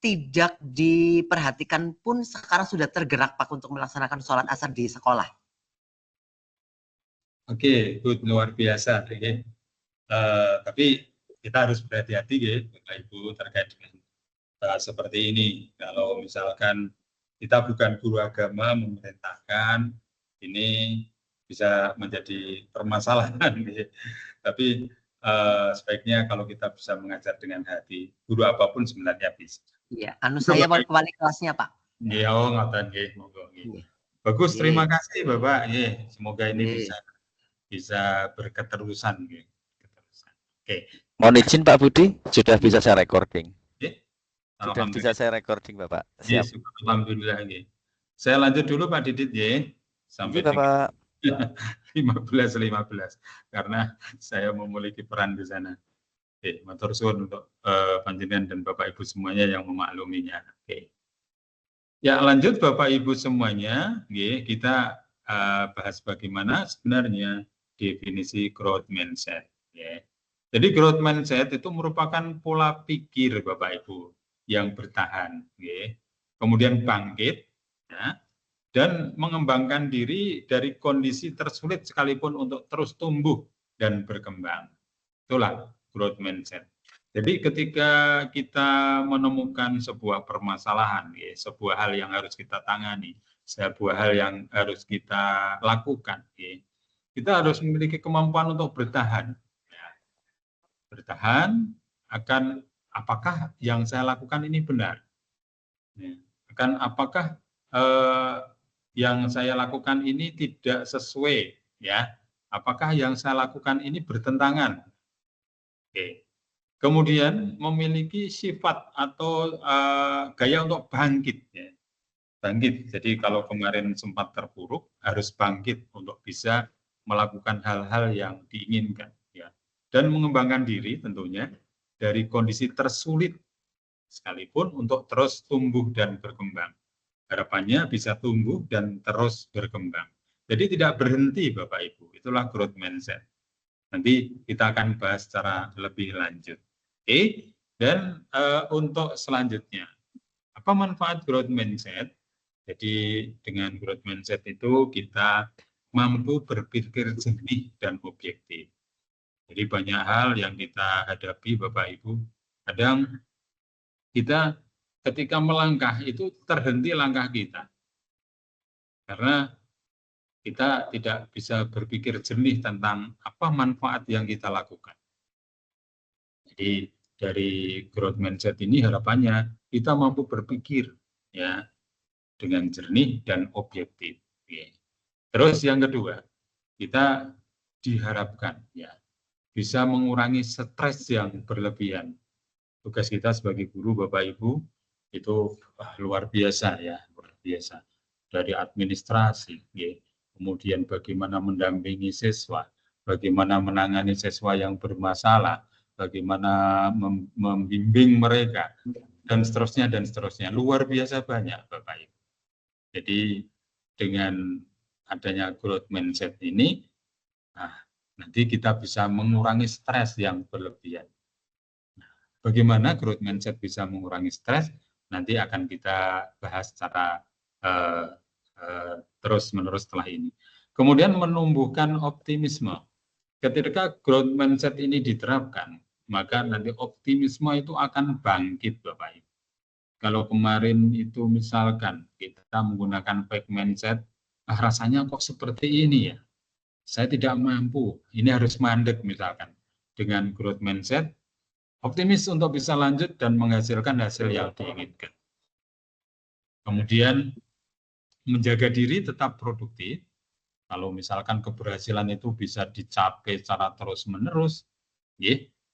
tidak diperhatikan pun sekarang sudah tergerak Pak untuk melaksanakan sholat asar di sekolah? Oke, good, luar biasa. Tapi kita harus berhati-hati ya, Bapak Ibu, terkait dengan seperti ini. Kalau misalkan kita bukan guru agama memerintahkan, ini bisa menjadi permasalahan. Ya. Tapi sebaiknya kalau kita bisa mengajar dengan hati, guru apapun sebenarnya bisa. Iya, saya wali kelasnya Pak. Iya, ngatain nggih, monggo nggih. Bagus, terima kasih Bapak. Nggih, semoga ini bisa berketerusan nggih. Oke. Mohon izin Pak Budi, sudah bisa saya recording. Sudah bisa saya recording Bapak. Siap. Yes, alhamdulillah nggih. Saya lanjut dulu Pak Didit ya. Sampai Bapak. 15 karena saya memiliki peran di sana. Oke, matur suwun untuk panjenengan dan Bapak Ibu semuanya yang memakluminya. Oke. Ya, lanjut Bapak Ibu semuanya, kita bahas bagaimana sebenarnya definisi growth mindset. Ya. Jadi growth mindset itu merupakan pola pikir Bapak Ibu yang bertahan, kemudian bangkit, ya, dan mengembangkan diri dari kondisi tersulit sekalipun untuk terus tumbuh dan berkembang. Itulah growth mindset. Jadi ketika kita menemukan sebuah permasalahan, sebuah hal yang harus kita tangani, sebuah hal yang harus kita lakukan, kita harus memiliki kemampuan untuk bertahan. Bertahan akan apakah yang saya lakukan ini benar, akan apakah yang saya lakukan ini tidak sesuai, ya, apakah yang saya lakukan ini bertentangan. Oke. Kemudian memiliki sifat atau gaya untuk bangkit, ya. Bangkit. Jadi kalau kemarin sempat terpuruk, harus bangkit untuk bisa melakukan hal-hal yang diinginkan, ya. Dan mengembangkan diri tentunya dari kondisi tersulit sekalipun untuk terus tumbuh dan berkembang. Harapannya bisa tumbuh dan terus berkembang. Jadi tidak berhenti Bapak Ibu, itulah growth mindset. Nanti kita akan bahas secara lebih lanjut. Oke, dan untuk selanjutnya, apa manfaat growth mindset? Jadi dengan growth mindset itu kita mampu berpikir jernih dan objektif. Jadi banyak hal yang kita hadapi Bapak Ibu, kadang kita ketika melangkah itu terhenti langkah kita. Karena kita tidak bisa berpikir jernih tentang apa manfaat yang kita lakukan. Jadi dari growth mindset ini harapannya kita mampu berpikir, ya, dengan jernih dan objektif. Terus yang kedua, kita diharapkan, ya, bisa mengurangi stres yang berlebihan. Tugas kita sebagai guru Bapak Ibu itu luar biasa, ya, luar biasa. Dari administrasi, ya, kemudian bagaimana mendampingi siswa, bagaimana menangani siswa yang bermasalah, bagaimana membimbing mereka, dan seterusnya, luar biasa banyak Bapak Ibu. Jadi dengan adanya growth mindset ini, nanti kita bisa mengurangi stres yang berlebihan. Bagaimana growth mindset bisa mengurangi stres? Nanti akan kita bahas secara terus-menerus setelah ini. Kemudian menumbuhkan optimisme. Ketika growth mindset ini diterapkan, maka nanti optimisme itu akan bangkit Bapak Ibu. Kalau kemarin itu misalkan kita menggunakan fixed mindset, rasanya kok seperti ini ya, saya tidak mampu, ini harus mandek misalkan. Dengan growth mindset, optimis untuk bisa lanjut dan menghasilkan hasil yang diinginkan. Kemudian menjaga diri tetap produktif. Kalau misalkan keberhasilan itu bisa dicapai secara terus-menerus,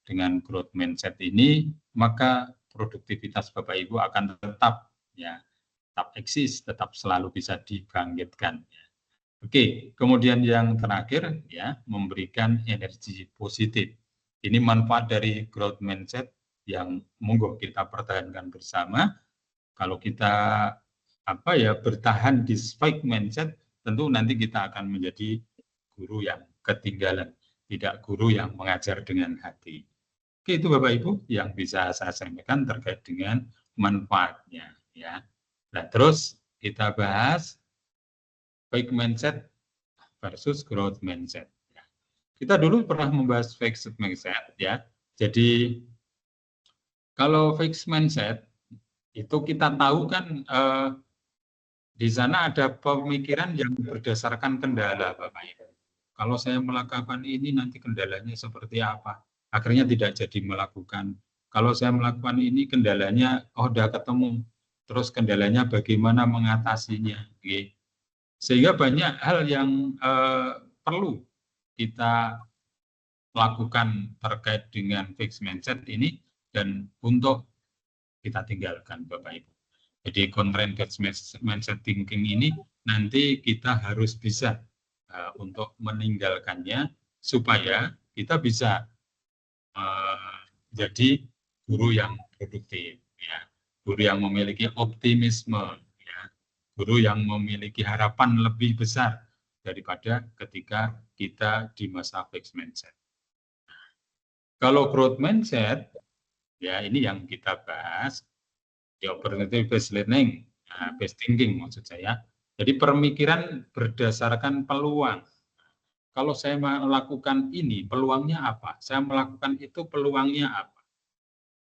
dengan growth mindset ini, maka produktivitas Bapak Ibu akan tetap, ya, tetap eksis, tetap selalu bisa dibangkitkan. Ya. Oke, kemudian yang terakhir, ya, memberikan energi positif. Ini manfaat dari growth mindset yang monggo kita pertahankan bersama. Kalau kita bertahan di fixed mindset, tentu nanti kita akan menjadi guru yang ketinggalan, tidak guru yang mengajar dengan hati. Oke, itu Bapak Ibu yang bisa saya sampaikan terkait dengan manfaatnya ya. Nah, terus kita bahas fixed mindset versus growth mindset. Kita dulu pernah membahas fixed mindset ya. Jadi kalau fixed mindset itu kita tahu kan di sana ada pemikiran yang berdasarkan kendala, Bapak Ibu. Kalau saya melakukan ini nanti kendalanya seperti apa? Akhirnya tidak jadi melakukan. Kalau saya melakukan ini kendalanya, oh udah ketemu. Terus kendalanya bagaimana mengatasinya? Gitu. Sehingga banyak hal yang perlu kita lakukan terkait dengan fixed mindset ini dan untuk kita tinggalkan, Bapak Ibu. Jadi contract mindset thinking ini nanti kita harus bisa untuk meninggalkannya supaya kita bisa jadi guru yang produktif, ya, guru yang memiliki optimisme, ya, guru yang memiliki harapan lebih besar daripada ketika kita di masa fixed mindset. Kalau growth mindset, ya ini yang kita bahas di opportunity based learning, based thinking maksud saya. Jadi pemikiran berdasarkan peluang. Kalau saya melakukan ini, peluangnya apa? Saya melakukan itu, peluangnya apa?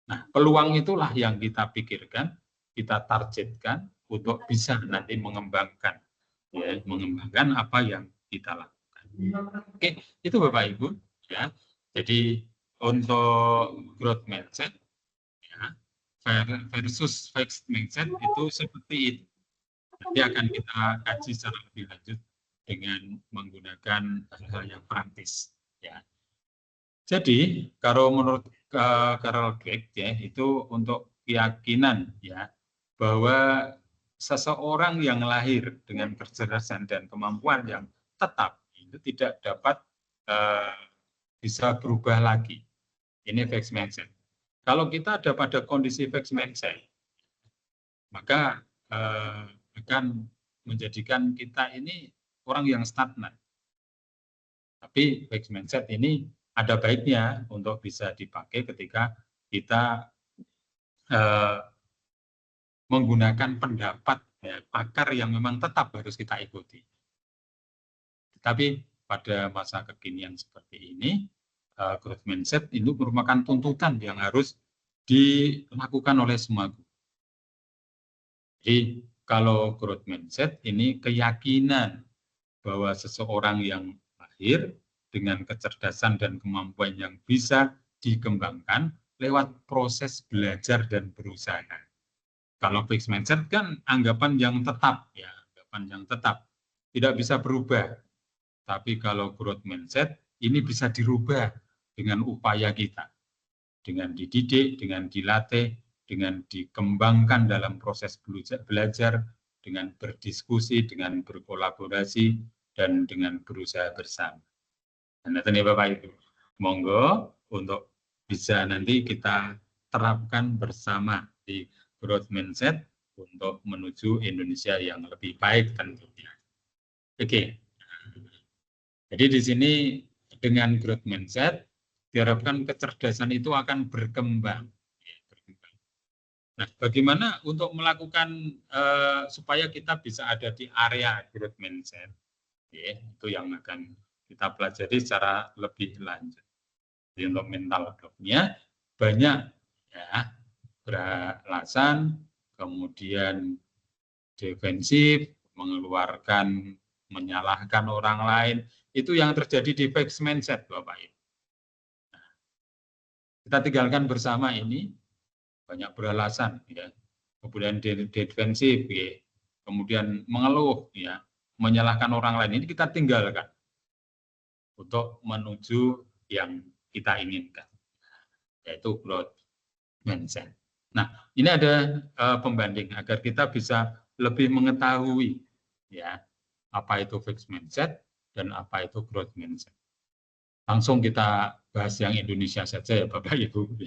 Nah, peluang itulah yang kita pikirkan, kita targetkan untuk bisa nanti mengembangkan, ya, mengembangkan apa yang kita lakukan. Oke, itu Bapak Ibu, ya. Jadi untuk growth mindset, ya, versus fixed mindset itu seperti itu. Nanti akan kita kaji secara lebih lanjut dengan menggunakan hal-hal yang praktis. Ya. Jadi kalau menurut Carol Dweck ya itu untuk keyakinan ya bahwa seseorang yang lahir dengan kecerdasan dan kemampuan yang tetap itu tidak dapat bisa berubah lagi. Ini fixed mindset. Kalau kita ada pada kondisi fixed mindset, maka akan menjadikan kita ini orang yang stagnan. Tapi fixed mindset ini ada baiknya untuk bisa dipakai ketika kita menggunakan pendapat ya, pakar yang memang tetap harus kita ikuti. Tapi pada masa kekinian seperti ini, growth mindset itu merupakan tuntutan yang harus dilakukan oleh semua guru. Jadi kalau growth mindset ini keyakinan bahwa seseorang yang lahir dengan kecerdasan dan kemampuan yang bisa dikembangkan lewat proses belajar dan berusaha. Kalau fixed mindset kan anggapan yang tetap, ya, anggapan yang tetap tidak bisa berubah. Tapi kalau growth mindset ini bisa dirubah dengan upaya kita, dengan dididik, dengan dilatih, dengan dikembangkan dalam proses belajar, dengan berdiskusi, dengan berkolaborasi, dan dengan berusaha bersama. Nah, ini Bapak Ibu, monggo untuk bisa nanti kita terapkan bersama di growth mindset untuk menuju Indonesia yang lebih baik tentunya. Oke, jadi di sini dengan growth mindset diharapkan kecerdasan itu akan berkembang. Nah, bagaimana untuk melakukan supaya kita bisa ada di area growth mindset? Ya, itu yang akan kita pelajari secara lebih lanjut. Jadi untuk mental health-nya banyak ya, beralasan, kemudian defensif, mengeluarkan, menyalahkan orang lain, itu yang terjadi di fixed mindset, Bapak Ibu. Nah, kita tinggalkan bersama ini, banyak beralasan, ya, kemudian defensif, ya, kemudian mengeluh, ya, menyalahkan orang lain, ini kita tinggalkan untuk menuju yang kita inginkan, yaitu growth mindset. Nah, ini ada pembanding agar kita bisa lebih mengetahui ya apa itu fixed mindset dan apa itu growth mindset. Langsung kita bahas yang Indonesia saja ya Bapak Ibu.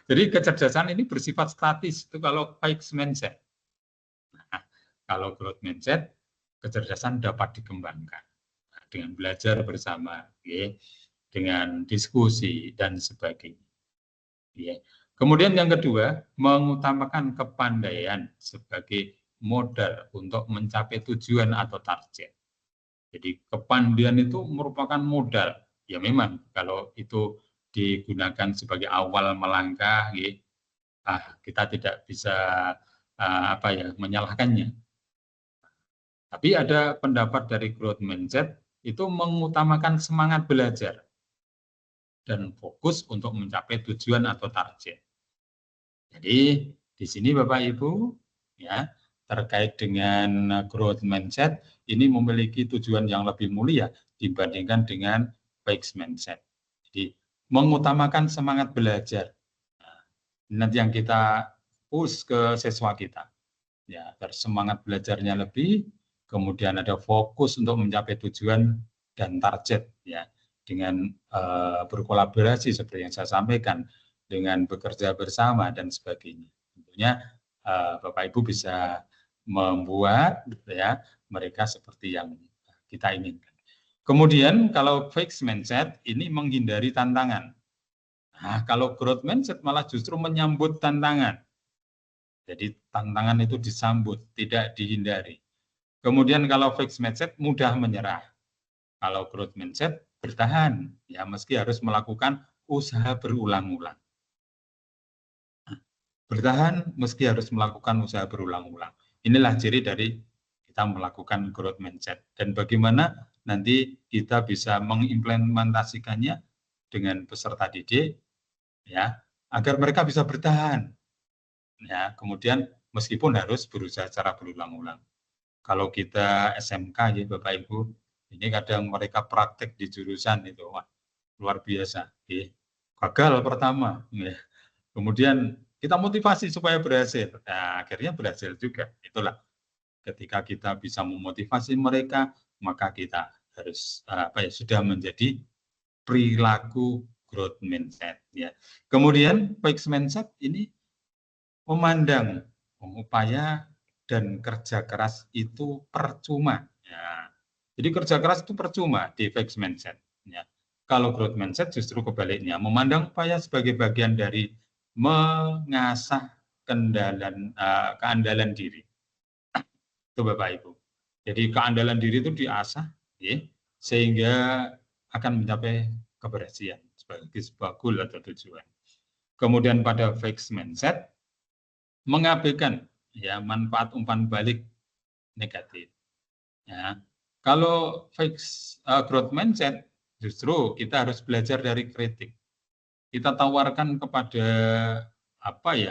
Jadi kecerdasan ini bersifat statis itu kalau fixed mindset. Nah, kalau growth mindset kecerdasan dapat dikembangkan dengan belajar bersama, ya, dengan diskusi dan sebagainya. Ya. Kemudian yang kedua, mengutamakan kepandaian sebagai modal untuk mencapai tujuan atau target. Jadi kepandaian itu merupakan modal. Ya memang kalau itu digunakan sebagai awal melangkah, kita tidak bisa menyalahkannya. Tapi ada pendapat dari growth mindset itu mengutamakan semangat belajar dan fokus untuk mencapai tujuan atau target. Jadi di sini Bapak Ibu ya terkait dengan growth mindset ini memiliki tujuan yang lebih mulia dibandingkan dengan fixed mindset. Jadi mengutamakan semangat belajar. Nah, nanti yang kita push ke siswa kita ya agar semangat belajarnya lebih, kemudian ada fokus untuk mencapai tujuan dan target ya dengan berkolaborasi seperti yang saya sampaikan, dengan bekerja bersama dan sebagainya. Tentunya Bapak Ibu bisa membuat ya mereka seperti yang kita inginkan. Kemudian kalau fixed mindset ini menghindari tantangan. Nah, kalau growth mindset malah justru menyambut tantangan. Jadi tantangan itu disambut, tidak dihindari. Kemudian kalau fixed mindset mudah menyerah. Kalau growth mindset bertahan, ya meski harus melakukan usaha berulang-ulang. Bertahan meski harus melakukan usaha berulang-ulang. Inilah ciri dari kita melakukan growth mindset. Dan bagaimana nanti kita bisa mengimplementasikannya dengan peserta didik, ya agar mereka bisa bertahan. Ya, kemudian meskipun harus berusaha secara berulang-ulang. Kalau kita SMK ya Bapak Ibu, ini kadang mereka praktek di jurusan itu, wah, luar biasa. Gagal pertama, ya. Kemudian kita motivasi supaya berhasil. Nah, akhirnya berhasil juga. Itulah ketika kita bisa memotivasi mereka, maka kita harus sudah menjadi perilaku growth mindset. Ya. Kemudian fixed mindset ini memandang upaya dan kerja keras itu percuma. Ya. Jadi kerja keras itu percuma di fixed mindset. Ya. Kalau growth mindset justru kebaliknya, memandang upaya sebagai bagian dari mengasah keandalan diri. Itu Bapak Ibu. Jadi keandalan diri itu diasah, ya, sehingga akan mencapai keberhasilan sebagai sebuah goal atau tujuan. Kemudian pada fixed mindset, mengabaikan ya manfaat umpan balik negatif. Ya. Kalau fixed growth mindset, justru kita harus belajar dari kritik. Kita tawarkan kepada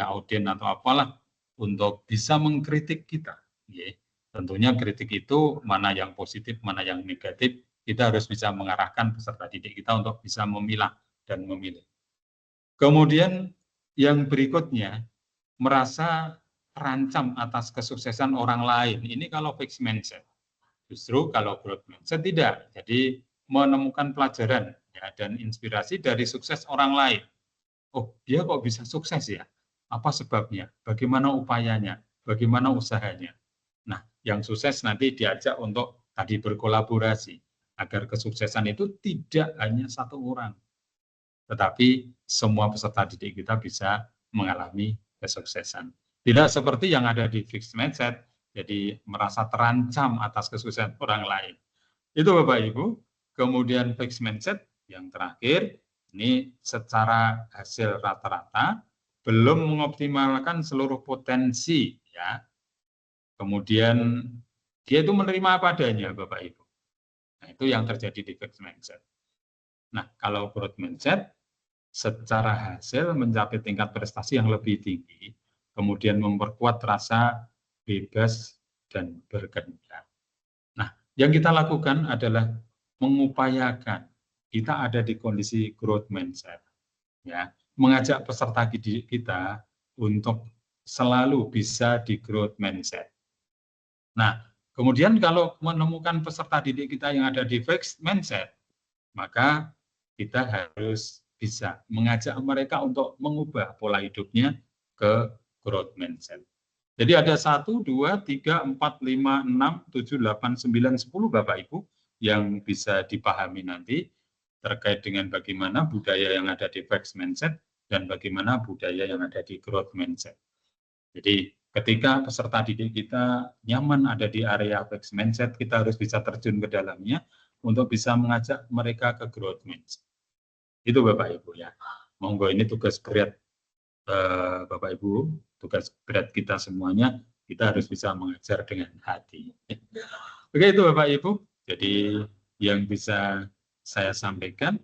audien atau apalah untuk bisa mengkritik kita. Ya. Tentunya kritik itu mana yang positif, mana yang negatif, kita harus bisa mengarahkan peserta didik kita untuk bisa memilah dan memilih. Kemudian yang berikutnya, merasa terancam atas kesuksesan orang lain. Ini kalau fixed mindset. Justru kalau growth mindset tidak. Jadi menemukan pelajaran ya, dan inspirasi dari sukses orang lain. Oh, dia kok bisa sukses ya? Apa sebabnya? Bagaimana upayanya? Bagaimana usahanya? Nah, yang sukses nanti diajak untuk tadi berkolaborasi agar kesuksesan itu tidak hanya satu orang, tetapi semua peserta didik kita bisa mengalami kesuksesan. Tidak seperti yang ada di fixed mindset, jadi merasa terancam atas kesuksesan orang lain. Itu Bapak Ibu. Kemudian fixed mindset yang terakhir, ini secara hasil rata-rata belum mengoptimalkan seluruh potensi, ya. Kemudian dia itu menerima apa adanya, Bapak Ibu. Nah, itu yang terjadi di fixed mindset. Nah, kalau growth mindset secara hasil mencapai tingkat prestasi yang lebih tinggi, kemudian memperkuat rasa bebas dan berkehendak. Nah, yang kita lakukan adalah mengupayakan kita ada di kondisi growth mindset, ya, mengajak peserta didik kita untuk selalu bisa di growth mindset. Nah, kemudian kalau menemukan peserta didik kita yang ada di fixed mindset, maka kita harus bisa mengajak mereka untuk mengubah pola hidupnya ke growth mindset. Jadi ada 1, 2, 3, 4, 5, 6, 7, 8, 9, 10 Bapak Ibu yang bisa dipahami nanti terkait dengan bagaimana budaya yang ada di fixed mindset dan bagaimana budaya yang ada di growth mindset. Jadi ketika peserta didik kita nyaman ada di area fixed mindset, kita harus bisa terjun ke dalamnya untuk bisa mengajak mereka ke growth mindset. Itu Bapak Ibu ya. Monggo, ini tugas berat Bapak Ibu, tugas berat kita semuanya, kita harus bisa mengajar dengan hati. Oke, itu Bapak Ibu. Jadi yang bisa saya sampaikan.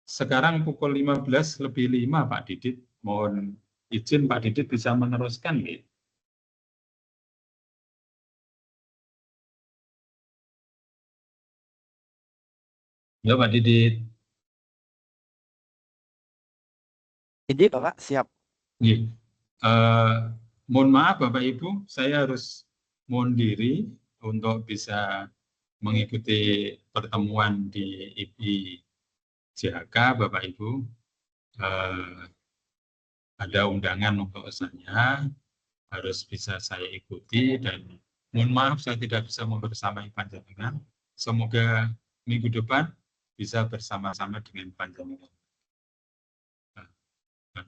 Sekarang pukul 15:05 Pak Didit. Mohon izin Pak Didit bisa meneruskan gitu. Ya Pak Didit. Ini Bapak siap. Mohon maaf Bapak Ibu, saya harus mohon diri untuk bisa mengikuti pertemuan di IPI JHK Bapak Ibu. Ada undangan untuk saya, harus bisa saya ikuti, dan mohon maaf saya tidak bisa membersamai panjenengan. Semoga minggu depan bisa bersama-sama dengan panjenengan.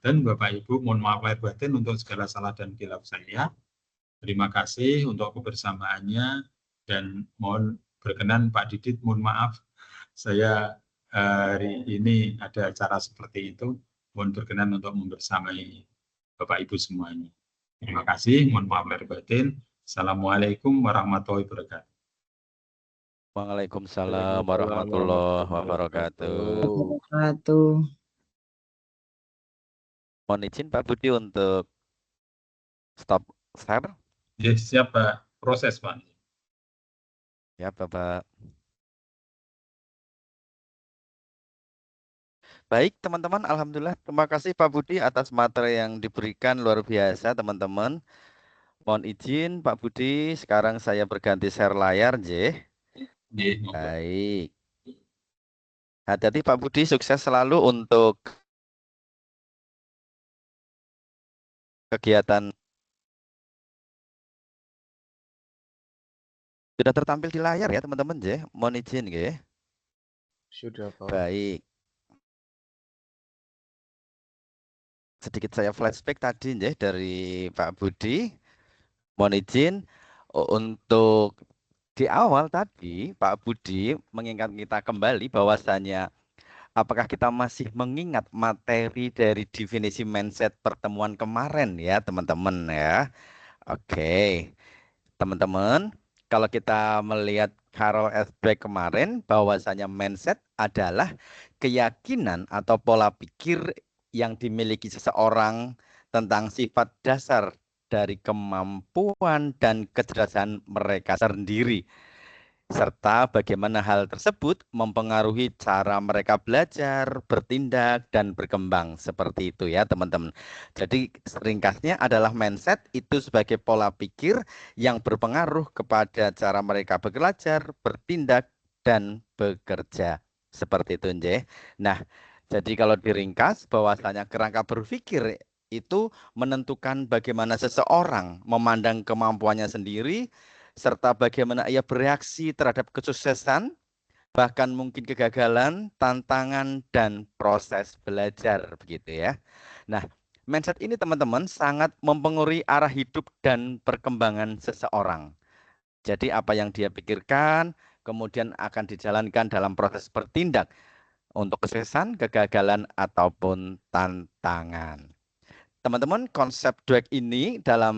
Dan Bapak Ibu, mohon maaf lahir batin untuk segala salah dan khilaf saya. Terima kasih untuk kebersamaannya, dan mohon berkenan Pak Didit, mohon maaf saya hari ini ada acara seperti itu. Mohon berkenan untuk membersamai Bapak Ibu semuanya. Terima kasih, mohon maaf lahir batin. Assalamualaikum warahmatullahi wabarakatuh. Waalaikumsalam warahmatullahi wabarakatuh. Mohon izin Pak Budi untuk stop share. Ya, siap Pak. Proses Pak. Ya Bapak. Baik teman-teman, alhamdulillah terima kasih Pak Budi atas materi yang diberikan, luar biasa teman-teman. Mohon izin Pak Budi, sekarang saya berganti share layar, J. Baik. Hati-hati Pak Budi, sukses selalu untuk kegiatan. Sudah tertampil di layar ya teman-teman, J. Mohon izin, J. Sudah Pak. Baik. Sedikit saya flashback tadi J, dari Pak Budi. Mohon izin untuk di awal tadi Pak Budi mengingat kita kembali bahwasanya apakah kita masih mengingat materi dari definisi mindset pertemuan kemarin ya teman-teman ya. Oke. Teman-teman, kalau kita melihat Carol S. Dweck kemarin bahwasanya mindset adalah keyakinan atau pola pikir yang dimiliki seseorang tentang sifat dasar dari kemampuan dan kecerdasan mereka sendiri, serta bagaimana hal tersebut mempengaruhi cara mereka belajar, bertindak, dan berkembang. Seperti itu ya teman-teman. Jadi ringkasnya adalah mindset itu sebagai pola pikir yang berpengaruh kepada cara mereka belajar, bertindak, dan bekerja. Seperti itu Nje. Nah, jadi kalau diringkas bahwasanya kerangka berpikir itu menentukan bagaimana seseorang memandang kemampuannya sendiri, serta bagaimana ia bereaksi terhadap kesuksesan, bahkan mungkin kegagalan, tantangan, dan proses belajar begitu ya. Nah, mindset ini teman-teman sangat mempengaruhi arah hidup dan perkembangan seseorang. Jadi apa yang dia pikirkan kemudian akan dijalankan dalam proses bertindak untuk kesuksesan, kegagalan, ataupun tantangan. Teman-teman, konsep Dweck ini dalam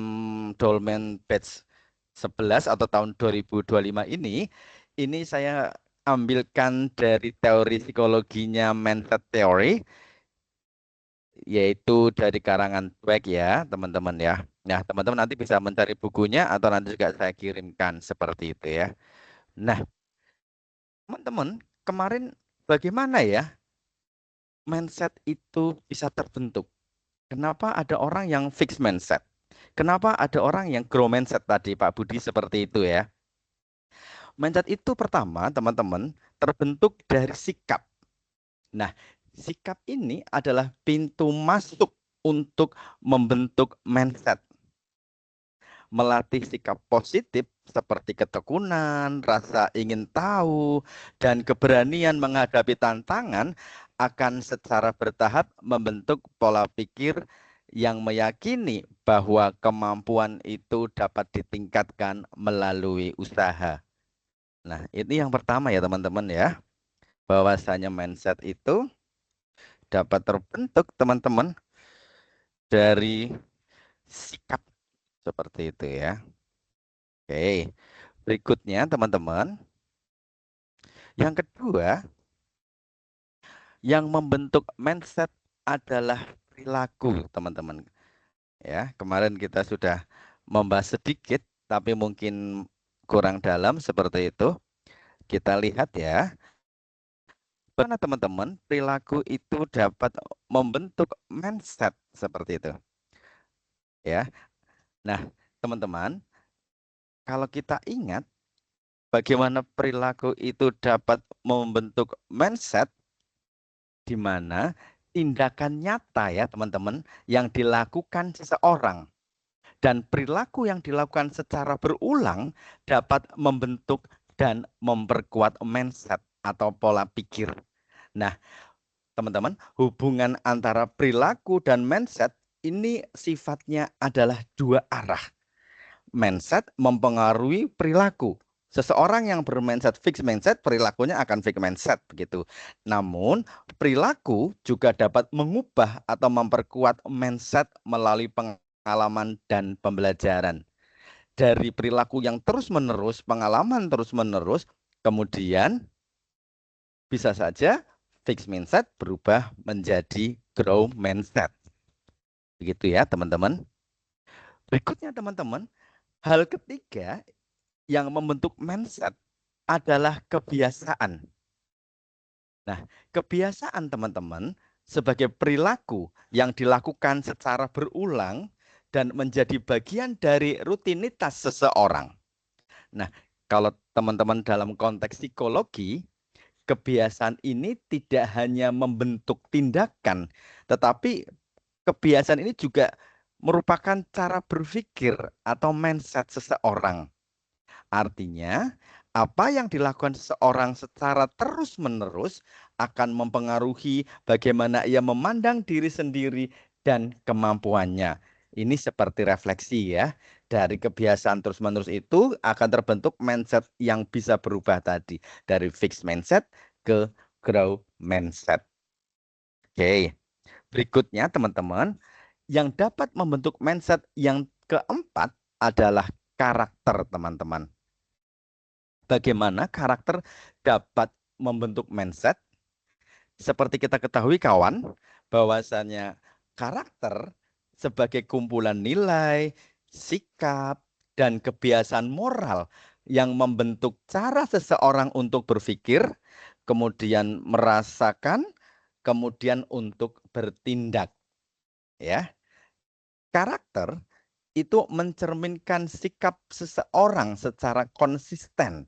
Dolmen Batch 11 atau tahun 2025 ini saya ambilkan dari teori psikologinya mindset theory, yaitu dari karangan Dweck ya teman-teman ya. Nah teman-teman nanti bisa mencari bukunya atau nanti juga saya kirimkan seperti itu ya. Nah teman-teman, kemarin bagaimana ya mindset itu bisa terbentuk? Kenapa ada orang yang fixed mindset? Kenapa ada orang yang grow mindset tadi Pak Budi seperti itu ya? Mindset itu pertama teman-teman terbentuk dari sikap. Nah, sikap ini adalah pintu masuk untuk membentuk mindset. melatih sikap positif seperti ketekunan, rasa ingin tahu, dan keberanian menghadapi tantangan akan secara bertahap membentuk pola pikir yang meyakini bahwa kemampuan itu dapat ditingkatkan melalui usaha. Nah, ini yang pertama ya teman-teman ya, bahwasanya mindset itu dapat terbentuk teman-teman dari sikap seperti itu ya. Oke, berikutnya teman-teman, yang kedua, yang membentuk mindset adalah perilaku teman-teman. Ya, kemarin kita sudah membahas sedikit, tapi mungkin kurang dalam seperti itu. Kita lihat ya, bagaimana teman-teman perilaku itu dapat membentuk mindset seperti itu. Ya, nah teman-teman, kalau kita ingat bagaimana perilaku itu dapat membentuk mindset, di mana tindakan nyata ya teman-teman yang dilakukan seseorang dan perilaku yang dilakukan secara berulang dapat membentuk dan memperkuat mindset atau pola pikir. Nah, teman-teman, hubungan antara perilaku dan mindset ini sifatnya adalah dua arah. Mindset mempengaruhi perilaku. Seseorang yang bermindset fixed mindset, perilakunya akan fixed mindset begitu. Namun, perilaku juga dapat mengubah atau memperkuat mindset melalui pengalaman dan pembelajaran. Dari perilaku yang terus-menerus, pengalaman terus-menerus, kemudian bisa saja fixed mindset berubah menjadi grow mindset. Begitu ya, teman-teman. Berikutnya, teman-teman, hal ketiga yang membentuk mindset adalah kebiasaan. Nah, kebiasaan teman-teman sebagai perilaku yang dilakukan secara berulang dan menjadi bagian dari rutinitas seseorang. Nah, kalau teman-teman dalam konteks psikologi, kebiasaan ini tidak hanya membentuk tindakan, tetapi kebiasaan ini juga merupakan cara berpikir atau mindset seseorang. Artinya, apa yang dilakukan seseorang secara terus-menerus akan mempengaruhi bagaimana ia memandang diri sendiri dan kemampuannya. Ini seperti refleksi ya. Dari kebiasaan terus-menerus itu akan terbentuk mindset yang bisa berubah tadi. Dari fixed mindset ke grow mindset. Oke, berikutnya teman-teman, yang dapat membentuk mindset yang keempat adalah karakter teman-teman. Bagaimana karakter dapat membentuk mindset? Seperti kita ketahui kawan, bahwasannya karakter sebagai kumpulan nilai, sikap, dan kebiasaan moral yang membentuk cara seseorang untuk berpikir, kemudian merasakan, kemudian untuk bertindak. Ya, karakter itu mencerminkan sikap seseorang secara konsisten,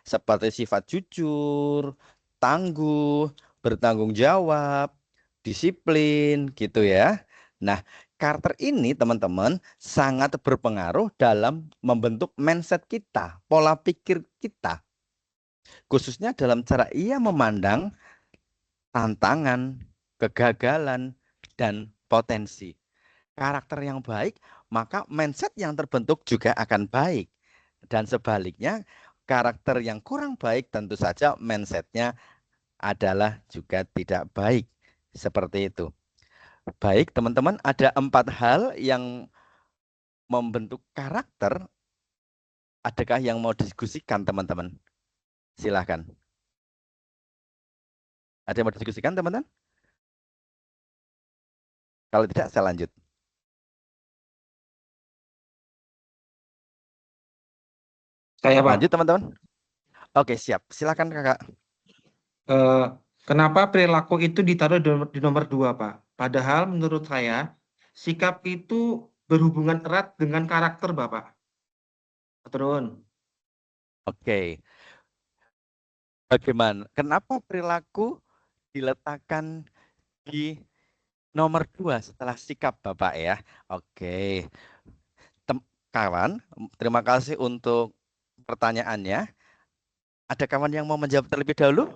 seperti sifat jujur, tangguh, bertanggung jawab, disiplin, gitu ya. Nah, karakter ini teman-teman sangat berpengaruh dalam membentuk mindset kita, pola pikir kita. Khususnya dalam cara ia memandang tantangan, kegagalan, dan potensi. Karakter yang baik, maka mindset yang terbentuk juga akan baik. Dan sebaliknya, karakter yang kurang baik tentu saja mindsetnya adalah juga tidak baik. Seperti itu. Baik, teman-teman, ada 4 hal yang membentuk karakter. Adakah yang mau diskusikan, teman-teman? Silahkan. Ada yang mau diskusikan, teman-teman? Kalau tidak, saya lanjut. Saya Pak, Lanjut, teman-teman. Oke, siap. Silakan, Kakak. kenapa perilaku itu ditaruh di nomor 2 Pak? Padahal menurut saya sikap itu berhubungan erat dengan karakter Bapak. Turun. Oke. Bagaimana? Kenapa perilaku diletakkan di nomor 2 setelah sikap Bapak ya? Oke. kawan. Terima kasih untuk pertanyaannya. Ada kawan yang mau menjawab terlebih dahulu?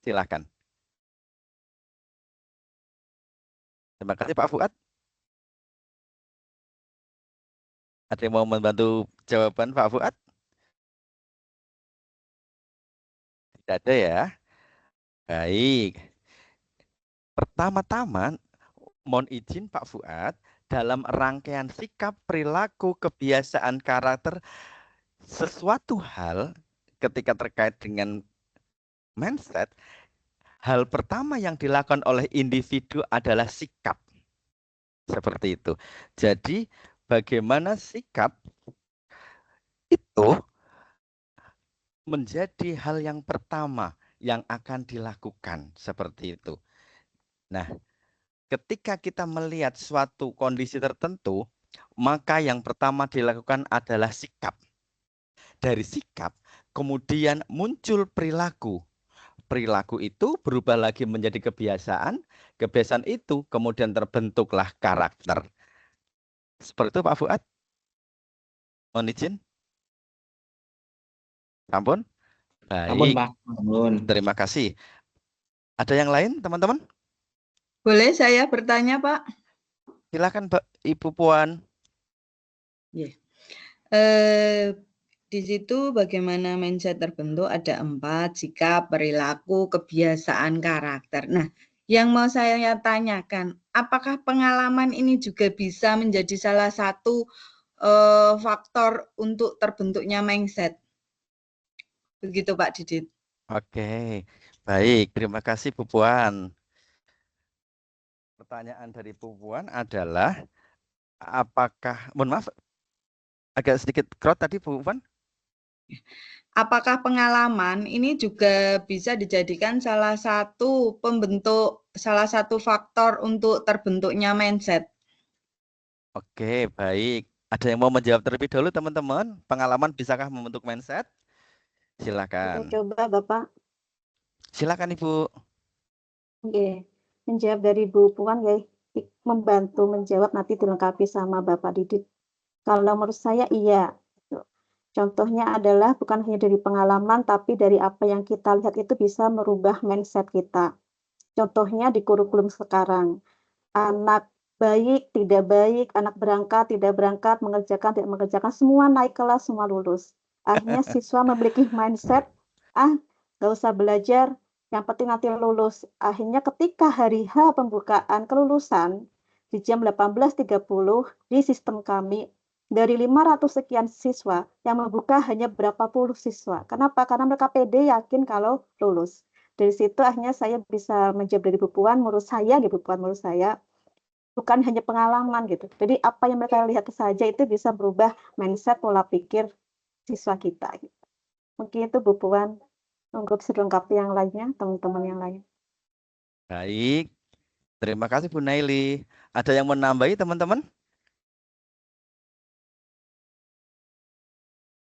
Silakan. Terima kasih Pak Fuad. Ada yang mau membantu jawaban Pak Fuad? Tidak ada ya. Baik. Pertama-tama, mohon izin Pak Fuad, dalam rangkaian sikap, perilaku, kebiasaan, karakter, sesuatu hal ketika terkait dengan mindset, hal pertama yang dilakukan oleh individu adalah sikap. Seperti itu. Jadi, bagaimana sikap itu menjadi hal yang pertama yang akan dilakukan. Seperti itu. Nah, ketika kita melihat suatu kondisi tertentu, maka yang pertama dilakukan adalah sikap. Dari sikap, kemudian muncul perilaku. Perilaku itu berubah lagi menjadi kebiasaan. Kebiasaan itu kemudian terbentuklah karakter. Seperti itu Pak Fuad. Mohon izin. Ampun. Ampun, Baik. Pak. Ampun. Terima kasih. Ada yang lain, teman-teman? Boleh saya bertanya, Pak? Silakan, Mbak Ibu Puan. Di situ bagaimana mindset terbentuk ada 4, sikap, perilaku, kebiasaan, karakter. Nah, yang mau saya tanyakan, apakah pengalaman ini juga bisa menjadi salah satu faktor untuk terbentuknya mindset? Begitu Pak Didit. Oke, baik. Terima kasih Bu Puan. Pertanyaan dari Bu Puan adalah, apakah, mohon maaf, agak sedikit crowd tadi Bu Puan? Apakah pengalaman ini juga bisa dijadikan salah satu faktor untuk terbentuknya mindset? Oke, baik. Ada yang mau menjawab terlebih dahulu, teman-teman? Pengalaman bisakah membentuk mindset? Silakan. Kita coba Bapak. Silakan Ibu. Oke. Menjawab dari Bu Puan ya, membantu menjawab nanti dilengkapi sama Bapak Didit. Kalau menurut saya iya. Contohnya adalah bukan hanya dari pengalaman, tapi dari apa yang kita lihat itu bisa merubah mindset kita. Contohnya di kurikulum sekarang. Anak baik, tidak baik, anak berangkat, tidak berangkat, mengerjakan, tidak mengerjakan, semua naik kelas, semua lulus. Akhirnya siswa memiliki mindset, nggak usah belajar, yang penting nanti lulus. Akhirnya ketika hari H pembukaan kelulusan, di jam 18.30 di sistem kami, dari 500 sekian siswa, yang membuka hanya berapa puluh siswa. Kenapa? Karena mereka pede yakin kalau lulus. Dari situ akhirnya saya bisa menjawab dari Bu Puan, menurut saya, Bu Puan, menurut saya, bukan hanya pengalaman gitu. Jadi apa yang mereka lihat saja itu bisa berubah mindset, pola pikir siswa kita. Gitu. Mungkin itu Bu Puan. Untuk dilengkapi yang lainnya, teman-teman yang lain. Baik. Terima kasih Bu Naili. Ada yang menambahi teman-teman?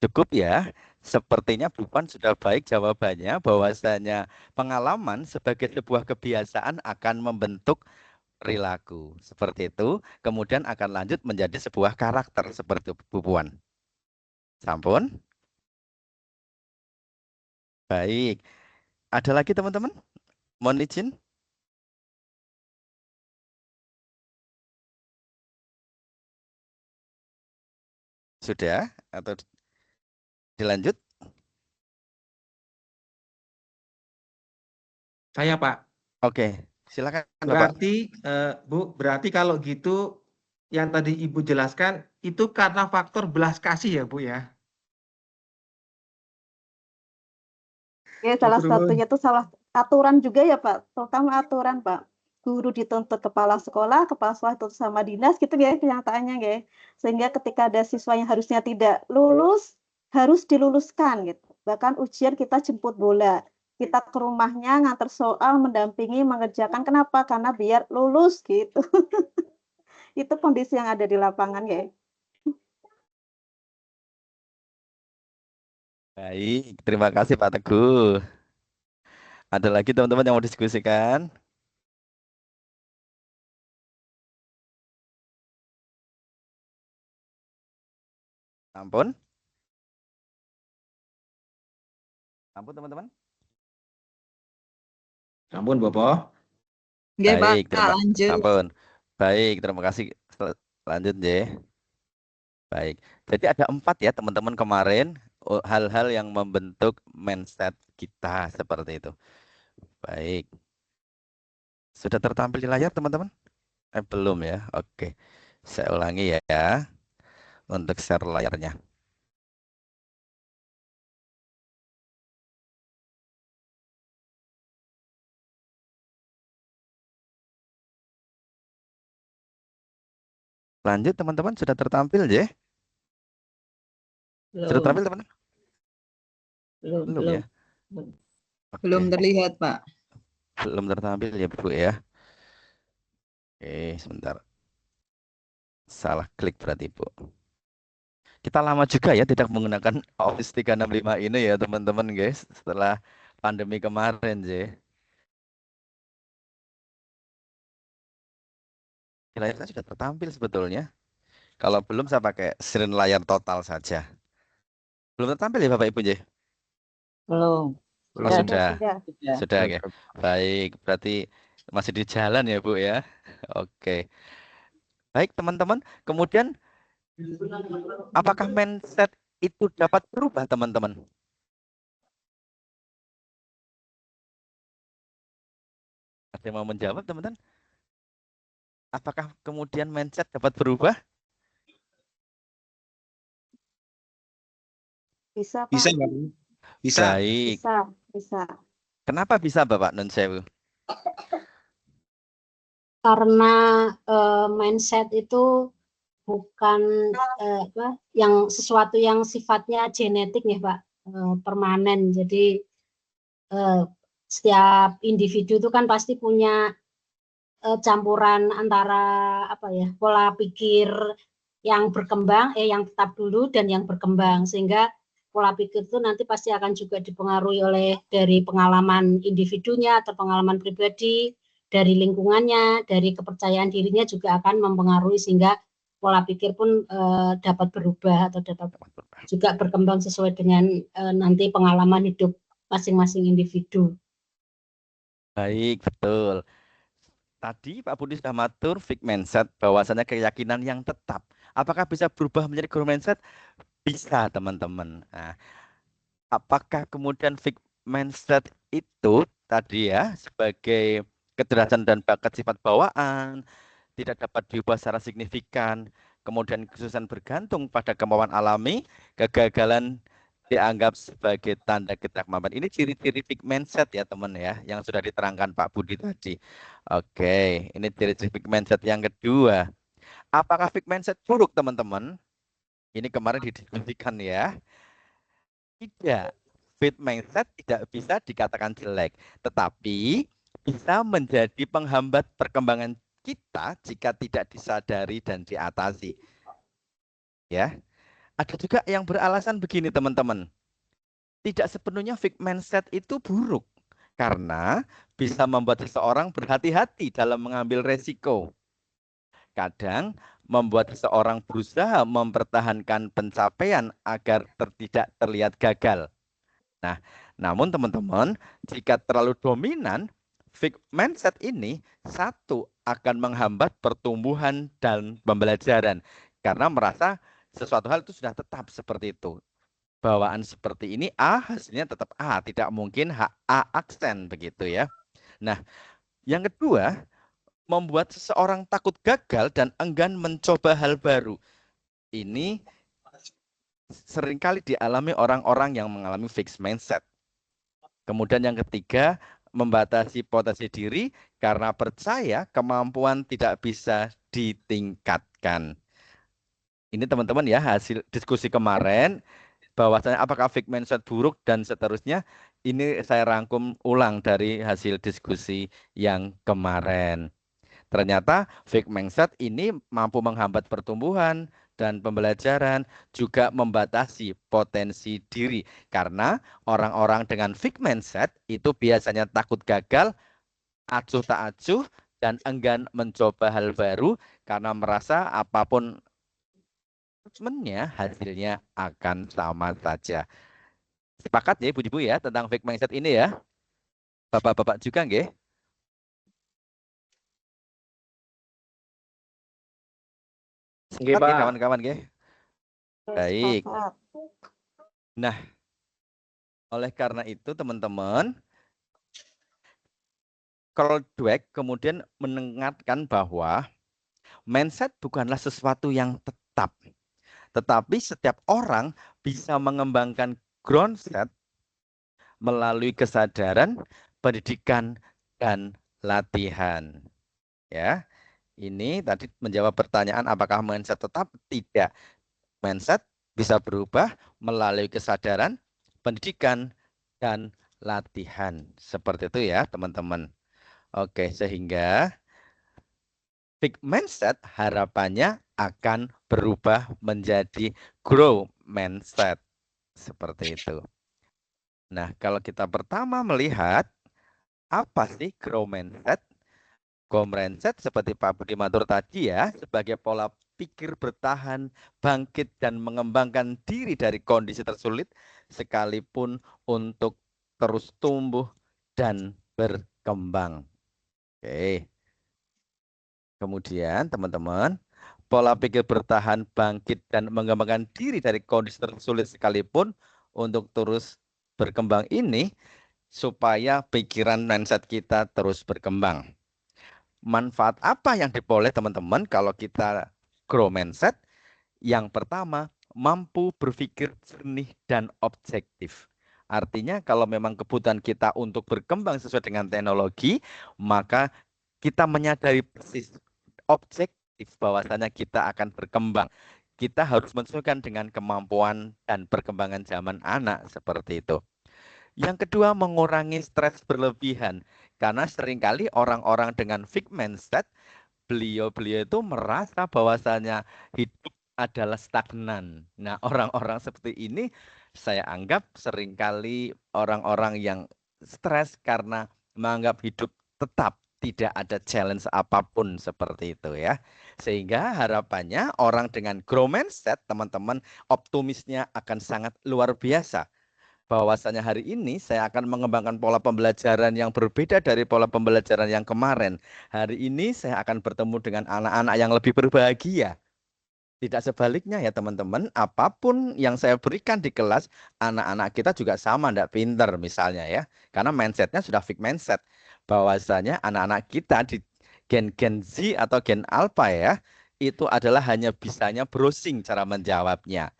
Cukup ya. Sepertinya Bu Puan sudah baik jawabannya, bahwasanya pengalaman sebagai sebuah kebiasaan akan membentuk perilaku. Seperti itu, kemudian akan lanjut menjadi sebuah karakter seperti Bu Puan. Sampun? Baik. Ada lagi teman-teman? Mohon izin. Sudah? Atau dilanjut? Saya, Pak. Oke, silakan Bapak. Berarti, Bu, berarti kalau gitu yang tadi Ibu jelaskan itu karena faktor belas kasih ya, Bu ya? Ya, salah Betul. satunya itu salah aturan juga ya Pak, terutama aturan Pak. Guru dituntut kepala sekolah itu sama dinas gitu ya kenyataannya ya. Sehingga ketika ada siswa yang harusnya tidak lulus, harus diluluskan gitu. Bahkan ujian kita jemput bola. Kita ke rumahnya ngantar soal, mendampingi, mengerjakan. Kenapa? Karena biar lulus gitu. Itu kondisi yang ada di lapangan ya. Baik, terima kasih Pak Teguh. Ada lagi teman-teman yang mau diskusikan? Ampun. Ampun teman-teman. Ampun, Bapak. Nggih, Pak, Baik, lanjut. ampun. Baik, terima kasih. Lanjut deh. Baik. Jadi ada 4 ya teman-teman kemarin hal-hal yang membentuk mindset kita seperti itu. Baik. Sudah tertampil di layar teman-teman? Belum ya. Oke. Saya ulangi ya untuk share layarnya. Lanjut teman-teman, sudah tertampil ya? Sudah tertampil teman-teman? Belum ya? Oke. Belum terlihat, Pak. Belum tertampil ya Bu ya. Oke, sebentar. Salah klik berarti Bu. Kita lama juga ya tidak menggunakan Office 365 ini ya teman-teman guys. Setelah pandemi kemarin ya. Layar sudah tertampil sebetulnya. Kalau belum saya pakai screen layar total saja. Belum tertampil ya Bapak Ibu J? Belum. Oh, sudah. Sudah. Sudah ya. Baik, berarti masih di jalan ya Bu ya. Oke. Baik teman-teman, kemudian apakah mindset itu dapat berubah teman-teman? Ada yang mau menjawab teman-teman? Apakah kemudian mindset dapat berubah? Bisa, Pak. Bisa, Pak. Bisa. Baik. Bisa. Kenapa bisa Bapak Nun Sewu? Karena mindset itu bukan yang sesuatu yang sifatnya genetik ya Pak, permanen. Jadi setiap individu itu kan pasti punya campuran antara pola pikir yang berkembang, yang tetap dulu dan yang berkembang, sehingga pola pikir itu nanti pasti akan juga dipengaruhi dari pengalaman individunya atau pengalaman pribadi, dari lingkungannya, dari kepercayaan dirinya juga akan mempengaruhi sehingga pola pikir pun dapat berubah atau dapat juga berkembang sesuai dengan nanti pengalaman hidup masing-masing individu. Baik, betul. Tadi Pak Budi sudah matur fixed mindset, bahwasanya keyakinan yang tetap. Apakah bisa berubah menjadi growth mindset? Bisa, teman-teman. Nah, apakah kemudian fixed mindset itu tadi ya sebagai kecerdasan dan bakat sifat bawaan tidak dapat diubah secara signifikan, kemudian kesuksesan bergantung pada kemauan alami, kegagalan dianggap sebagai tanda ketidakmampuan. Ini ciri-ciri fixed mindset ya teman ya, yang sudah diterangkan Pak Budi tadi. Oke, ini ciri-ciri fixed mindset yang kedua. Apakah fixed mindset buruk teman-teman? Ini kemarin didiskusikan ya. Tidak, fixed mindset tidak bisa dikatakan jelek, tetapi bisa menjadi penghambat perkembangan kita jika tidak disadari dan diatasi. Ya. Ada juga yang beralasan begini teman-teman. Tidak sepenuhnya fixed mindset itu buruk karena bisa membuat seseorang berhati-hati dalam mengambil resiko. Kadang membuat seseorang berusaha mempertahankan pencapaian agar tidak terlihat gagal. Nah, namun teman-teman, jika terlalu dominan, fixed mindset ini satu akan menghambat pertumbuhan dan pembelajaran karena merasa sesuatu hal itu sudah tetap seperti itu. Bawaan seperti ini A hasilnya tetap A, tidak mungkin A aksen begitu ya. Nah, yang kedua, membuat seseorang takut gagal dan enggan mencoba hal baru. Ini seringkali dialami orang-orang yang mengalami fixed mindset. Kemudian yang ketiga, membatasi potensi diri karena percaya kemampuan tidak bisa ditingkatkan. Ini teman-teman ya hasil diskusi kemarin, bahwasanya apakah fixed mindset buruk dan seterusnya, ini saya rangkum ulang dari hasil diskusi yang kemarin. Ternyata fixed mindset ini mampu menghambat pertumbuhan dan pembelajaran, juga membatasi potensi diri. Karena orang-orang dengan fixed mindset itu biasanya takut gagal, acuh tak acuh, dan enggan mencoba hal baru karena merasa apapun assessment-nya hasilnya akan sama saja. Sepakat ya Ibu-ibu ya tentang fixed mindset ini ya? Bapak-bapak juga nggih? Nggih, Sepakat ya Pak. kawan-kawan nggih? Baik. Sepakat. Nah, oleh karena itu teman-teman, Carl Dweck kemudian mengingatkan bahwa mindset bukanlah sesuatu yang tetap, tetapi setiap orang bisa mengembangkan ground set melalui kesadaran, pendidikan, dan latihan. Ya, ini tadi menjawab pertanyaan apakah mindset tetap? Tidak. Mindset bisa berubah melalui kesadaran, pendidikan, dan latihan. Seperti itu ya teman-teman. Oke, sehingga fixed mindset harapannya akan berubah menjadi grow mindset. Seperti itu. Nah, kalau kita pertama melihat apa sih grow mindset? Grow mindset seperti Pak Budi Matur tadi ya, sebagai pola pikir bertahan, bangkit, dan mengembangkan diri dari kondisi tersulit, sekalipun untuk terus tumbuh dan berkembang. Oke. Kemudian teman-teman, pola pikir bertahan, bangkit, dan mengembangkan diri dari kondisi tersulit sekalipun untuk terus berkembang ini supaya pikiran mindset kita terus berkembang. Manfaat apa yang diperoleh teman-teman kalau kita grow mindset? Yang pertama, mampu berpikir jernih dan objektif. Artinya kalau memang kebutuhan kita untuk berkembang sesuai dengan teknologi, maka kita menyadari persis objektif bahwasanya kita akan berkembang. Kita harus menyesuaikan dengan kemampuan dan perkembangan zaman anak seperti itu. Yang kedua, mengurangi stres berlebihan. Karena seringkali orang-orang dengan fixed mindset, beliau-beliau itu merasa bahwasanya hidup adalah stagnan. Nah, orang-orang seperti ini saya anggap seringkali orang-orang yang stres karena menganggap hidup tetap tidak ada challenge apapun seperti itu ya. Sehingga harapannya orang dengan grow mindset, teman-teman, optimisnya akan sangat luar biasa. Bahwasanya hari ini saya akan mengembangkan pola pembelajaran yang berbeda dari pola pembelajaran yang kemarin. Hari ini saya akan bertemu dengan anak-anak yang lebih berbahagia. Tidak sebaliknya ya teman-teman, apapun yang saya berikan di kelas, anak-anak kita juga sama, tidak pinter misalnya ya. Karena mindsetnya sudah fixed mindset. Bahwasanya anak-anak kita di gen Z atau gen alpha ya, itu adalah hanya bisanya browsing cara menjawabnya.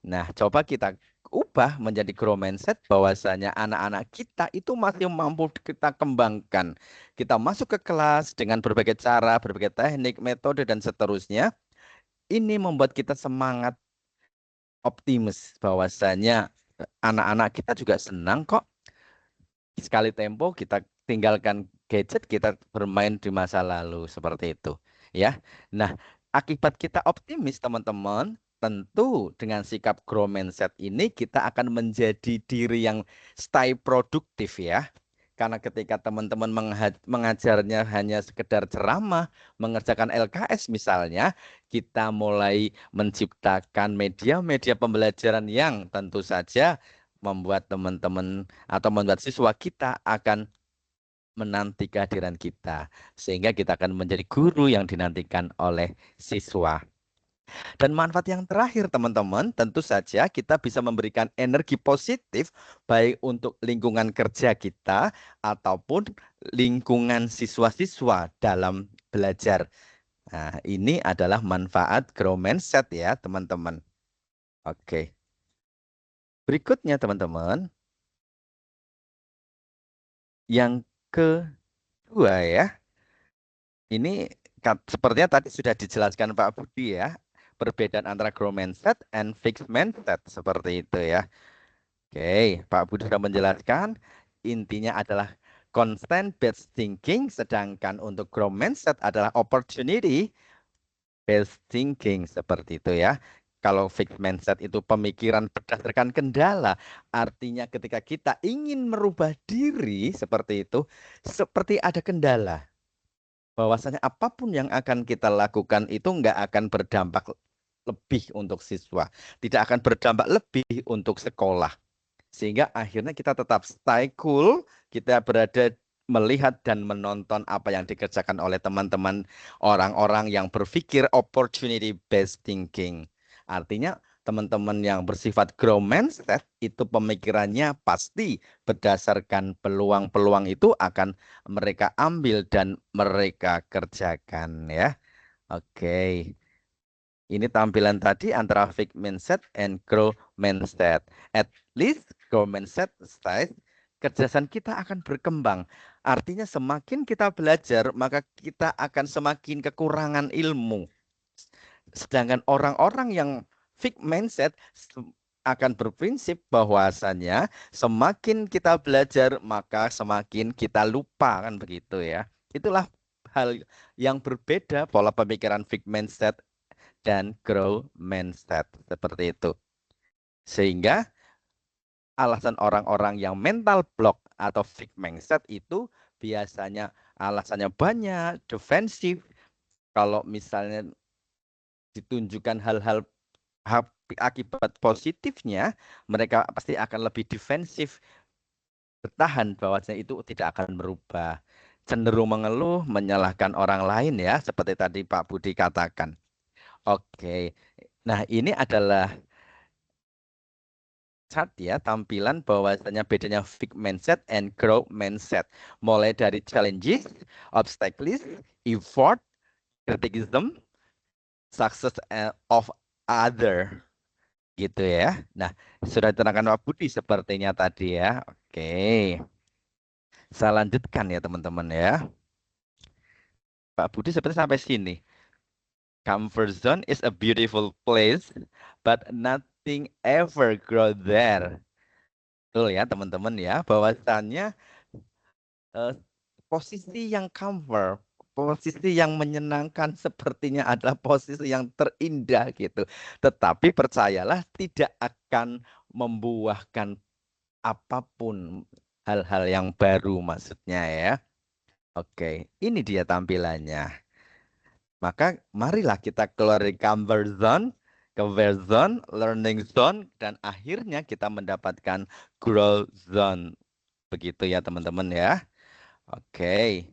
Nah, coba kita ubah menjadi grow mindset bahwasanya anak-anak kita itu masih mampu kita kembangkan. Kita masuk ke kelas dengan berbagai cara, berbagai teknik, metode, dan seterusnya. Ini membuat kita semangat optimis bahwasanya anak-anak kita juga senang kok. Sekali tempo kita tinggalkan gadget, kita bermain di masa lalu seperti itu. Ya. Nah, akibat kita optimis teman-teman, tentu dengan sikap grow mindset ini kita akan menjadi diri yang stay produktif ya. Karena ketika teman-teman mengajarnya hanya sekedar ceramah, mengerjakan LKS misalnya, kita mulai menciptakan media-media pembelajaran yang tentu saja membuat teman-teman atau membuat siswa kita akan menanti kehadiran kita. Sehingga kita akan menjadi guru yang dinantikan oleh siswa. Dan manfaat yang terakhir teman-teman, tentu saja kita bisa memberikan energi positif baik untuk lingkungan kerja kita ataupun lingkungan siswa-siswa dalam belajar. Nah, ini adalah manfaat grow mindset ya teman-teman. Oke. Berikutnya teman-teman, yang kedua ya, ini sepertinya tadi sudah dijelaskan Pak Budi ya, perbedaan antara grow mindset and fixed mindset seperti itu ya. Oke, Pak Budi sudah menjelaskan, intinya adalah constant based thinking, sedangkan untuk grow mindset adalah opportunity based thinking seperti itu ya. Kalau fixed mindset itu pemikiran berdasarkan kendala, artinya ketika kita ingin merubah diri seperti itu, seperti ada kendala. Bahwasanya apapun yang akan kita lakukan itu nggak akan berdampak lebih untuk siswa, tidak akan berdampak lebih untuk sekolah. Sehingga akhirnya kita tetap stay cool, kita berada melihat dan menonton apa yang dikerjakan oleh teman-teman orang-orang yang berpikir opportunity based thinking. Artinya teman-teman yang bersifat growth mindset itu pemikirannya pasti berdasarkan peluang-peluang itu akan mereka ambil dan mereka kerjakan ya. Oke. Ini tampilan tadi antara fixed mindset and growth mindset. At least growth mindset state kecerdasan kita akan berkembang. Artinya semakin kita belajar, maka kita akan semakin kekurangan ilmu. Sedangkan orang-orang yang fixed mindset akan berprinsip bahwasannya semakin kita belajar, maka semakin kita lupa, kan begitu ya. Itulah hal yang berbeda pola pemikiran fixed mindset dan growth mindset seperti itu. Sehingga alasan orang-orang yang mental block atau fixed mindset itu biasanya alasannya banyak, defensif. Kalau misalnya ditunjukkan hal-hal akibat positifnya, mereka pasti akan lebih defensif, bertahan bahwasanya itu tidak akan berubah. Cenderung mengeluh, menyalahkan orang lain ya, seperti tadi Pak Budi katakan. Oke, nah ini adalah chart ya, tampilan bahwasanya bedanya fixed mindset and growth mindset. Mulai dari challenges, obstacles, effort, criticism, success of other. Gitu ya. Nah, sudah diterangkan Pak Budi sepertinya tadi ya. Oke. Saya lanjutkan ya teman-teman ya. Pak Budi seperti sampai sini. Comfort zone is a beautiful place, but nothing ever grow there. Betul ya teman-teman ya, bahwasannya posisi yang comfort, posisi yang menyenangkan sepertinya adalah posisi yang terindah gitu. Tetapi percayalah tidak akan membuahkan apapun, hal-hal yang baru maksudnya ya. Oke, ini dia tampilannya. Maka marilah kita keluar dari comfort zone, learning zone, dan akhirnya kita mendapatkan growth zone. Begitu ya teman-teman ya. Oke.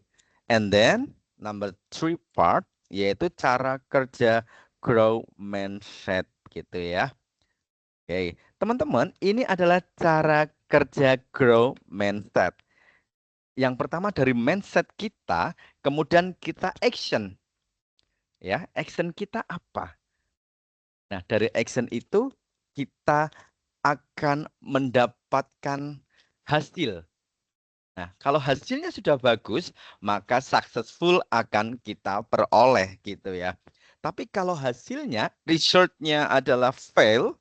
And then number 3 part yaitu cara kerja growth mindset gitu ya. Oke, teman-teman, ini adalah cara kerja growth mindset. Yang pertama dari mindset kita, kemudian kita action. Ya, action kita apa? Nah, dari action itu kita akan mendapatkan hasil. Nah, kalau hasilnya sudah bagus, maka successful akan kita peroleh gitu ya. Tapi kalau hasilnya, resultnya adalah fail,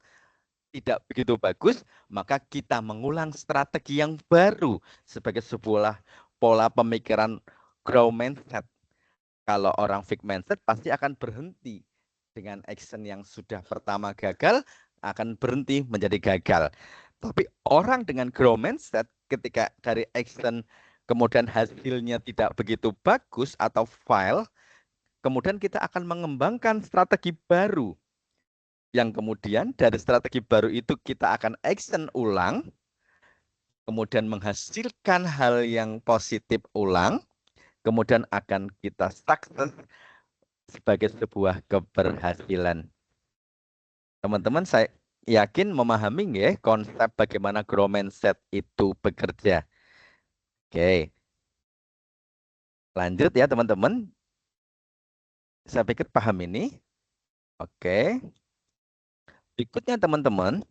tidak begitu bagus, maka kita mengulang strategi yang baru sebagai sebuah pola pemikiran growth mindset. Kalau orang fixed mindset pasti akan berhenti dengan action yang sudah pertama gagal, akan berhenti menjadi gagal. Tapi orang dengan growth mindset ketika dari action kemudian hasilnya tidak begitu bagus atau fail, kemudian kita akan mengembangkan strategi baru. Yang kemudian dari strategi baru itu kita akan action ulang, kemudian menghasilkan hal yang positif ulang, kemudian akan kita sukses sebagai sebuah keberhasilan. Teman-teman, saya yakin memahami ya konsep bagaimana growth mindset itu bekerja. Oke. Lanjut ya teman-teman. Saya pikir paham ini. Oke. Berikutnya teman-teman,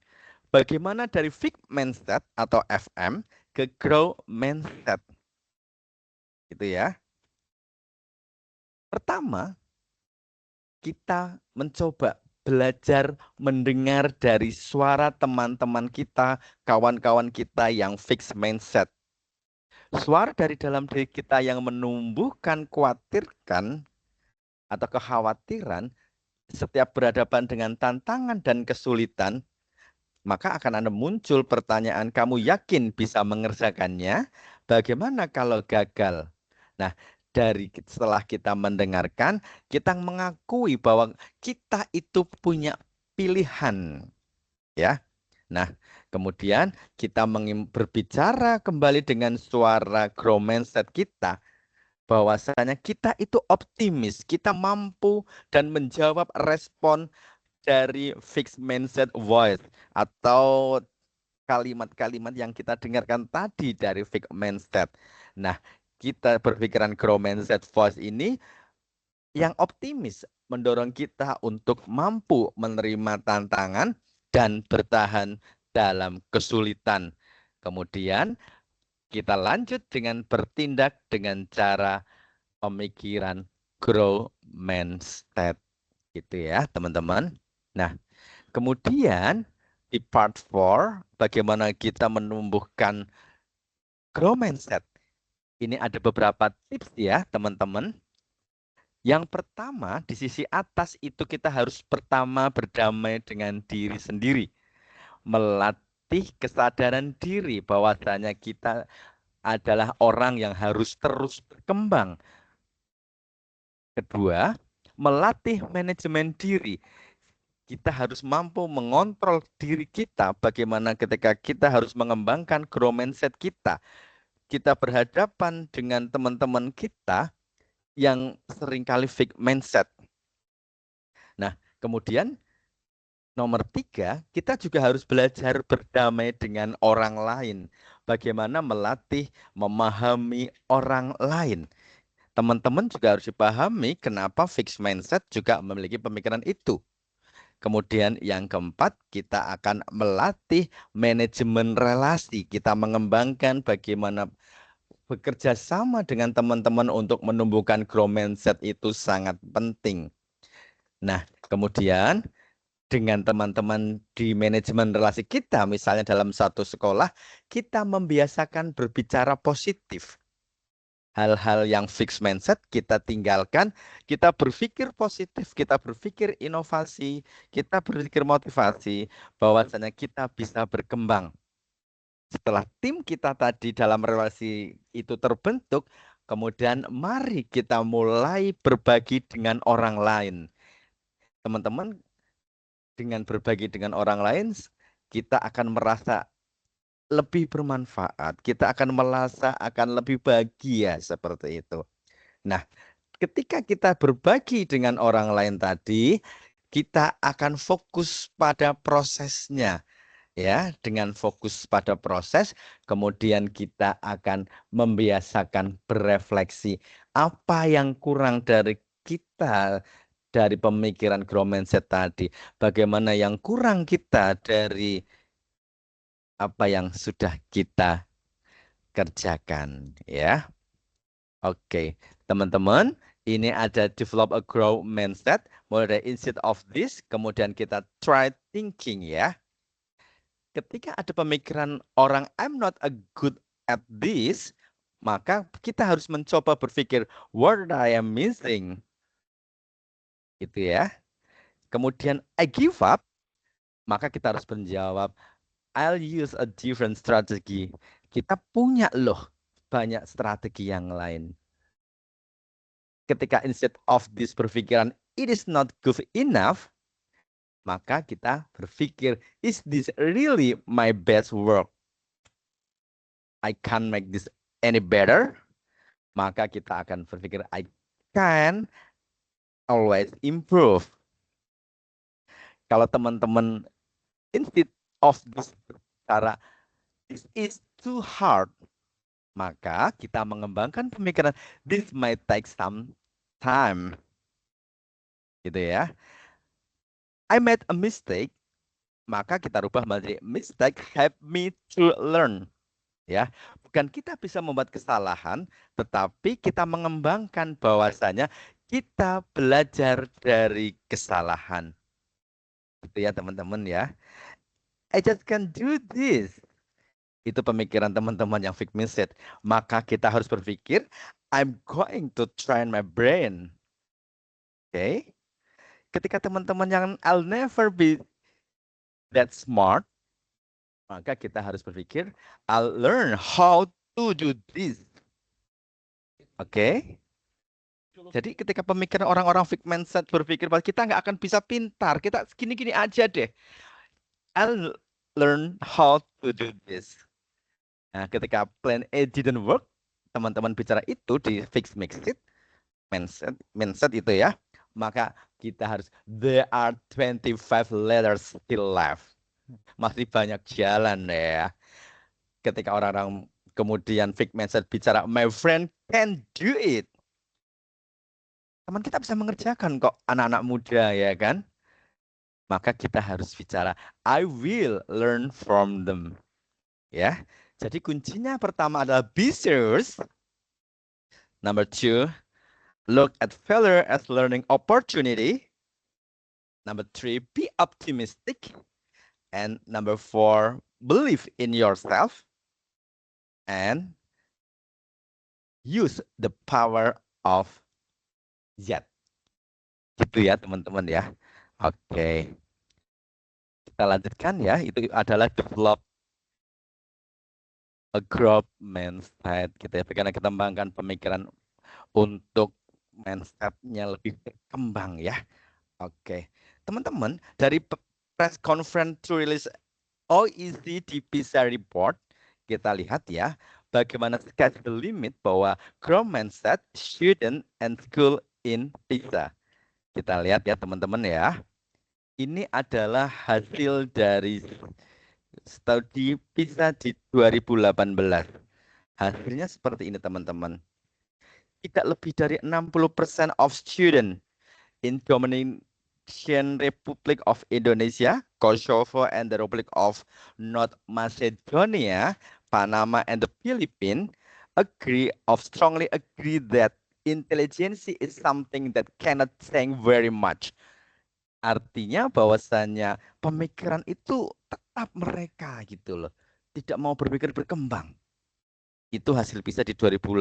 bagaimana dari fixed mindset atau FM ke growth mindset. Gitu ya. Pertama, kita mencoba belajar mendengar dari suara teman-teman kita, kawan-kawan kita yang fixed mindset. Suara dari dalam diri kita yang menumbuhkan khawatirkan atau kekhawatiran setiap berhadapan dengan tantangan dan kesulitan, maka akan ada muncul pertanyaan, kamu yakin bisa mengerjakannya? Bagaimana kalau gagal? Nah, setelah kita mendengarkan, kita mengakui bahwa kita itu punya pilihan, ya. Nah, kemudian kita berbicara kembali dengan suara growth mindset kita, bahwasanya kita itu optimis, kita mampu dan menjawab respon dari fixed mindset voice atau kalimat-kalimat yang kita dengarkan tadi dari fixed mindset. Nah, kita berpikiran growth mindset voice ini yang optimis mendorong kita untuk mampu menerima tantangan dan bertahan dalam kesulitan. Kemudian kita lanjut dengan bertindak dengan cara pemikiran growth mindset. Gitu ya, teman-teman. Nah, kemudian di part 4, bagaimana kita menumbuhkan growth mindset. Ini ada beberapa tips ya, teman-teman. Yang pertama, di sisi atas itu kita harus pertama berdamai dengan diri sendiri. Melatih kesadaran diri bahwasanya kita adalah orang yang harus terus berkembang. Kedua, melatih manajemen diri. Kita harus mampu mengontrol diri kita bagaimana ketika kita harus mengembangkan growth mindset kita. Kita berhadapan dengan teman-teman kita yang seringkali fixed mindset. Nah, kemudian nomor 3, kita juga harus belajar berdamai dengan orang lain. Bagaimana melatih memahami orang lain. Teman-teman juga harus dipahami kenapa fixed mindset juga memiliki pemikiran itu. Kemudian yang keempat, kita akan melatih manajemen relasi. Kita mengembangkan bagaimana bekerja sama dengan teman-teman untuk menumbuhkan growth mindset itu sangat penting. Nah, kemudian dengan teman-teman di manajemen relasi kita, misalnya dalam satu sekolah, kita membiasakan berbicara positif. Hal-hal yang fixed mindset kita tinggalkan, kita berpikir positif, kita berpikir inovasi, kita berpikir motivasi, bahwasanya kita bisa berkembang. Setelah tim kita tadi dalam relasi itu terbentuk, kemudian mari kita mulai berbagi dengan orang lain. Teman-teman, dengan berbagi dengan orang lain, kita akan merasa lebih bermanfaat. Kita akan merasa akan lebih bahagia seperti itu. Nah, ketika kita berbagi dengan orang lain tadi, kita akan fokus pada prosesnya. Ya, dengan fokus pada proses, kemudian kita akan membiasakan berefleksi apa yang kurang dari kita dari pemikiran growth mindset tadi, bagaimana yang kurang kita dari apa yang sudah kita kerjakan, ya. Oke, teman-teman, ini ada develop a growth mindset, mulai dari instead of this, kemudian kita try thinking, ya. Ketika ada pemikiran orang I'm not a good at this, maka kita harus mencoba berpikir what I am missing. Gitu ya. Kemudian I give up, maka kita harus menjawab I'll use a different strategy. Kita punya loh banyak strategi yang lain. Ketika instead of this berpikiran it is not good enough, maka kita berpikir, is this really my best work? I can't make this any better. Maka kita akan berpikir, I can always improve. Kalau teman-teman instead of this cara, this is too hard, maka kita mengembangkan pemikiran, this might take some time. Gitu ya. I made a mistake, maka kita rubah menjadi mistake help me to learn. Ya, bukan kita bisa membuat kesalahan, tetapi kita mengembangkan bahwasanya kita belajar dari kesalahan. Gitu ya teman-teman ya. I just can't do this. Itu pemikiran teman-teman yang fixed mindset. Maka kita harus berpikir, I'm going to train my brain. Oke. Ketika teman-teman yang I'll never be that smart, maka kita harus berpikir, I'll learn how to do this. Oke. Jadi ketika pemikiran orang-orang fixed mindset berpikir bahwa kita nggak akan bisa pintar, kita gini-gini aja deh. I'll learn how to do this. Nah, ketika plan A didn't work, teman-teman bicara itu di fixed mindset itu ya, maka kita harus there are 25 letters still left. Masih banyak jalan ya. Ketika orang-orang kemudian fixed mindset bicara my friend can do it. Teman kita bisa mengerjakan kok, anak-anak muda ya kan? Maka kita harus bicara I will learn from them. Ya. Jadi kuncinya pertama adalah be serious. Number 2, look at failure as learning opportunity. Number 3, be optimistic. And number 4, believe in yourself. And use the power of Z. Gitu ya teman-teman ya. Oke. Kita lanjutkan ya. Itu adalah develop a growth mindset gitu ya. Karena kita kembangkan pemikiran untuk mindset-nya lebih berkembang ya. Oke. Teman-teman, dari press conference to release OECD PISA report, kita lihat ya, bagaimana sky the limit bahwa growth mindset student and school in PISA. Kita lihat ya teman-teman ya. Ini adalah hasil dari studi PISA di 2018. Hasilnya seperti ini teman-teman. Tidak lebih dari 60% of student in Dominican Republic of Indonesia, Kosovo, and the Republic of North Macedonia, Panama, and the Philippines strongly agree that intelligence is something that cannot change very much. Artinya bahwasannya pemikiran itu tetap mereka gitu loh, tidak mau berpikir berkembang. Itu hasil PISA di 2018.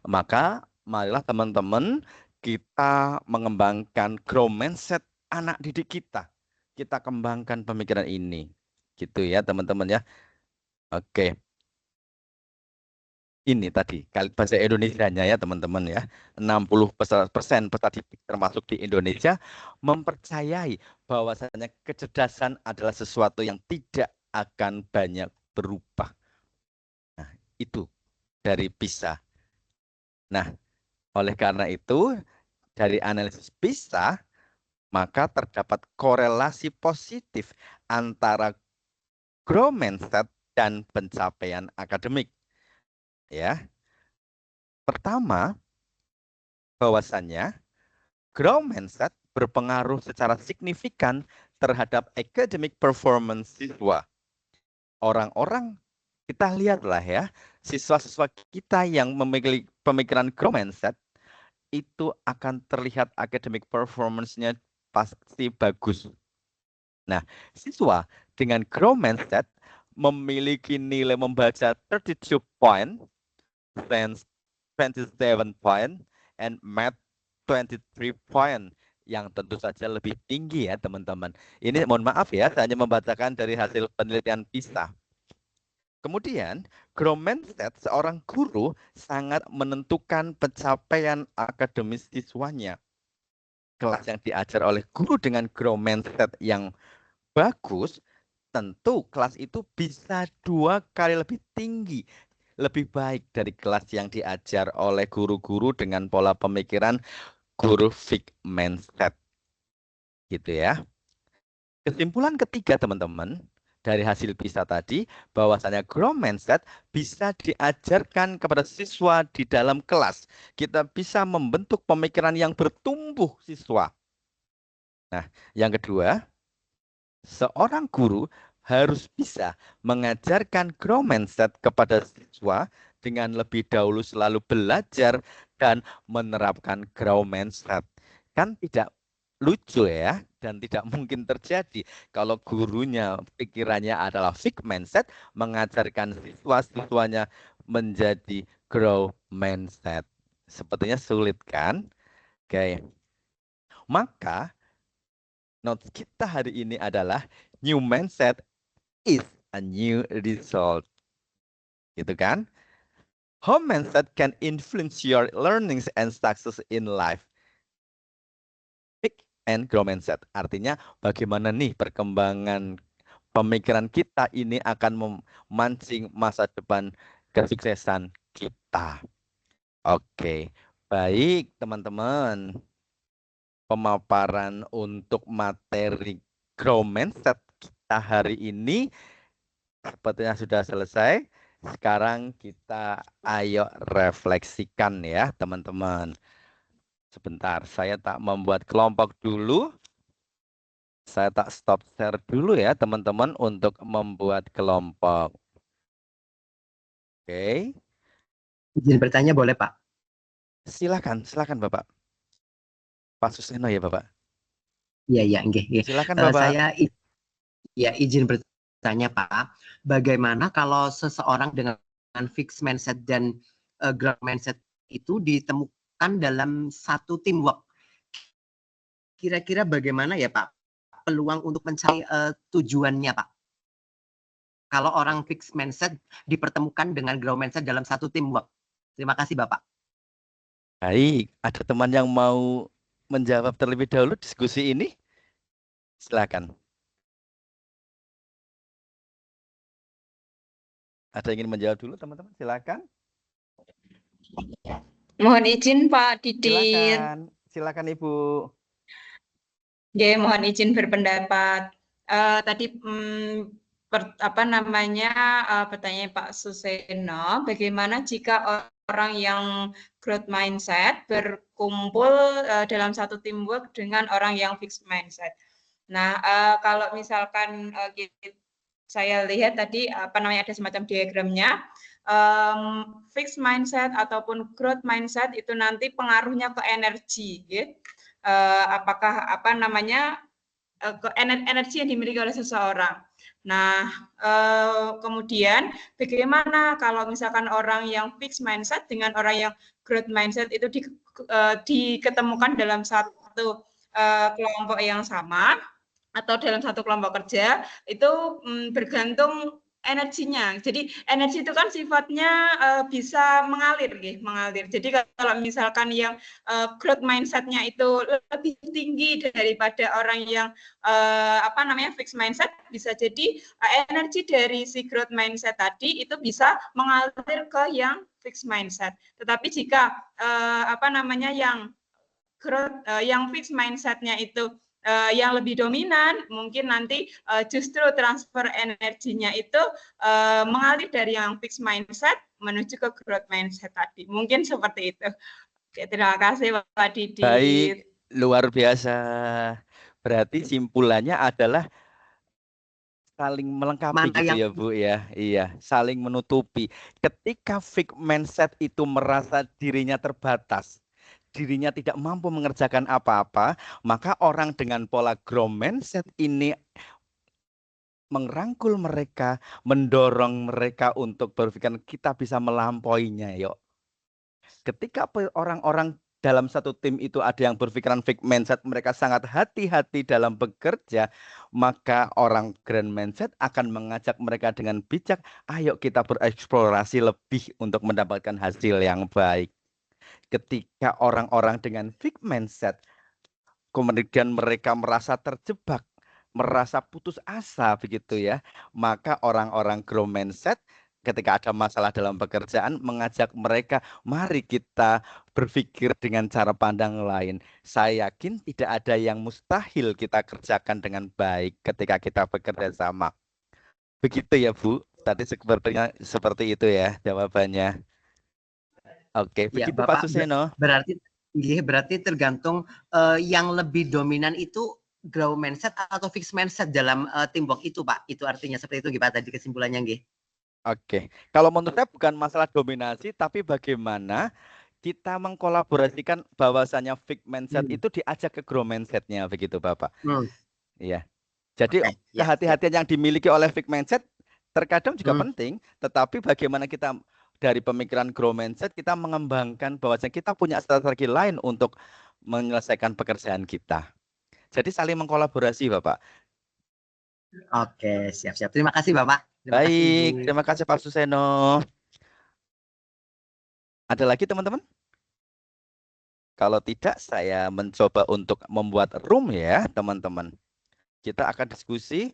Maka marilah teman-teman kita mengembangkan growth mindset anak didik kita. Kita kembangkan pemikiran ini. Gitu ya teman-teman ya. Oke. Ini tadi bahasa Indonesianya ya teman-teman ya. 60% peserta didik termasuk di Indonesia mempercayai bahwasanya kecerdasan adalah sesuatu yang tidak akan banyak berubah. Nah, itu dari PISA. Nah, oleh karena itu dari analisis PISA maka terdapat korelasi positif antara growth mindset dan pencapaian akademik. Ya. Pertama, bahwasannya growth mindset berpengaruh secara signifikan terhadap academic performance siswa. Orang-orang kita lihatlah ya, siswa-siswa kita yang memiliki pemikiran growth mindset itu akan terlihat academic performance-nya pasti bagus. Nah, siswa dengan growth mindset memiliki nilai membaca 32 poin, Science 27 point, and Math 23 point, yang tentu saja lebih tinggi ya teman-teman. Ini mohon maaf ya, saya hanya membacakan dari hasil penelitian PISA. Kemudian, growth mindset seorang guru sangat menentukan pencapaian akademis siswanya. Kelas yang diajar oleh guru dengan growth mindset yang bagus, tentu kelas itu bisa 2 kali lebih tinggi, lebih baik dari kelas yang diajar oleh guru-guru dengan pola pemikiran guru fixed mindset. Gitu ya. Kesimpulan ketiga teman-teman dari hasil PISA tadi, bahwasanya growth mindset bisa diajarkan kepada siswa di dalam kelas. Kita bisa membentuk pemikiran yang bertumbuh siswa. Nah, yang kedua, seorang guru harus bisa mengajarkan growth mindset kepada siswa dengan lebih dahulu selalu belajar dan menerapkan growth mindset. Kan tidak lucu ya, dan tidak mungkin terjadi kalau gurunya pikirannya adalah fixed mindset, mengajarkan siswa-siswanya menjadi growth mindset. Sepertinya sulit kan? Oke. Maka notes kita hari ini adalah new mindset is a new result. Gitu kan? How mindset can influence your learnings and success in life? Fixed and growth mindset. Artinya bagaimana nih perkembangan pemikiran kita ini akan memancing masa depan kesuksesan kita. Oke, baik teman-teman. Pemaparan untuk materi growth mindset kita hari ini sepertinya sudah selesai. Sekarang kita ayo refleksikan ya teman-teman. Sebentar, saya tak membuat kelompok dulu. Saya tak stop share dulu ya teman-teman untuk membuat kelompok. Oke. Izin bertanya boleh Pak? Silakan Bapak. Pak Suseno ya Bapak. Iya, nggih. Silakan Bapak. Saya izin bertanya Pak, bagaimana kalau seseorang dengan fixed mindset dan growth mindset itu ditemukan dalam satu teamwork? Kira-kira bagaimana ya Pak peluang untuk mencari tujuannya Pak? Kalau orang fixed mindset dipertemukan dengan growth mindset dalam satu teamwork. Terima kasih Bapak. Baik, ada teman yang mau menjawab terlebih dahulu diskusi ini? Silakan. Ada yang ingin menjawab dulu teman-teman? Silakan. Mohon izin Pak Didit. Silakan Ibu. Ya, mohon izin berpendapat. Tadi pertanyaan Pak Suseno, bagaimana jika orang yang growth mindset berkumpul dalam satu teamwork dengan orang yang fixed mindset. Nah, kalau misalkan saya lihat tadi ada semacam diagramnya, fixed mindset ataupun growth mindset itu nanti pengaruhnya ke energi, ya. Apakah energi yang dimiliki oleh seseorang. Nah, kemudian bagaimana kalau misalkan orang yang fixed mindset dengan orang yang growth mindset itu diketemukan dalam satu kelompok yang sama atau dalam satu kelompok kerja, itu bergantung energinya. Jadi energi itu kan sifatnya bisa mengalir. Jadi kalau misalkan yang growth mindset-nya itu lebih tinggi daripada orang yang fixed mindset, bisa jadi energi dari si growth mindset tadi itu bisa mengalir ke yang fixed mindset. Tetapi jika yang fixed mindset-nya itu yang lebih dominan, mungkin nanti justru transfer energinya itu mengalir dari yang fixed mindset menuju ke growth mindset tadi. Mungkin seperti itu. Oke, terima kasih Pak Didit. Baik, luar biasa. Berarti simpulannya adalah saling melengkapi gitu ya Bu ya. Iya, saling menutupi. Ketika fixed mindset itu merasa dirinya terbatas, dirinya tidak mampu mengerjakan apa-apa, maka orang dengan pola growth mindset ini merangkul mereka, mendorong mereka untuk berpikir kita bisa melampauinya, yuk. Ketika orang-orang dalam satu tim itu ada yang berpikiran fixed mindset, mereka sangat hati-hati dalam bekerja, maka orang growth mindset akan mengajak mereka dengan bijak, ayo kita bereksplorasi lebih untuk mendapatkan hasil yang baik. Ketika orang-orang dengan fixed mindset, kemudian mereka merasa terjebak, merasa putus asa begitu ya, maka orang-orang growth mindset ketika ada masalah dalam pekerjaan mengajak mereka, mari kita berpikir dengan cara pandang lain. Saya yakin tidak ada yang mustahil kita kerjakan dengan baik ketika kita bekerja sama. Begitu ya Bu, tadi sepertinya seperti itu ya jawabannya. Oke, begitu ya, Pak Suseno. Berarti tergantung yang lebih dominan itu growth mindset atau fixed mindset dalam teamwork itu Pak. Itu artinya seperti itu Pak tadi kesimpulannya nggih. Oke. Kalau menurut saya bukan masalah dominasi, tapi bagaimana kita mengkolaborasikan bahwasanya fixed mindset itu diajak ke growth mindset-nya begitu Bapak. Iya. Jadi kehati-hatian yang dimiliki oleh fixed mindset terkadang juga penting, tetapi bagaimana kita dari pemikiran growth mindset kita mengembangkan bahwasanya kita punya strategi lain untuk menyelesaikan pekerjaan kita. Jadi saling mengkolaborasi Bapak. Oke, siap-siap. Terima kasih Bapak. Baik, terima kasih Pak Suseno. Ada lagi teman-teman? Kalau tidak, saya mencoba untuk membuat room ya teman-teman. Kita akan diskusi,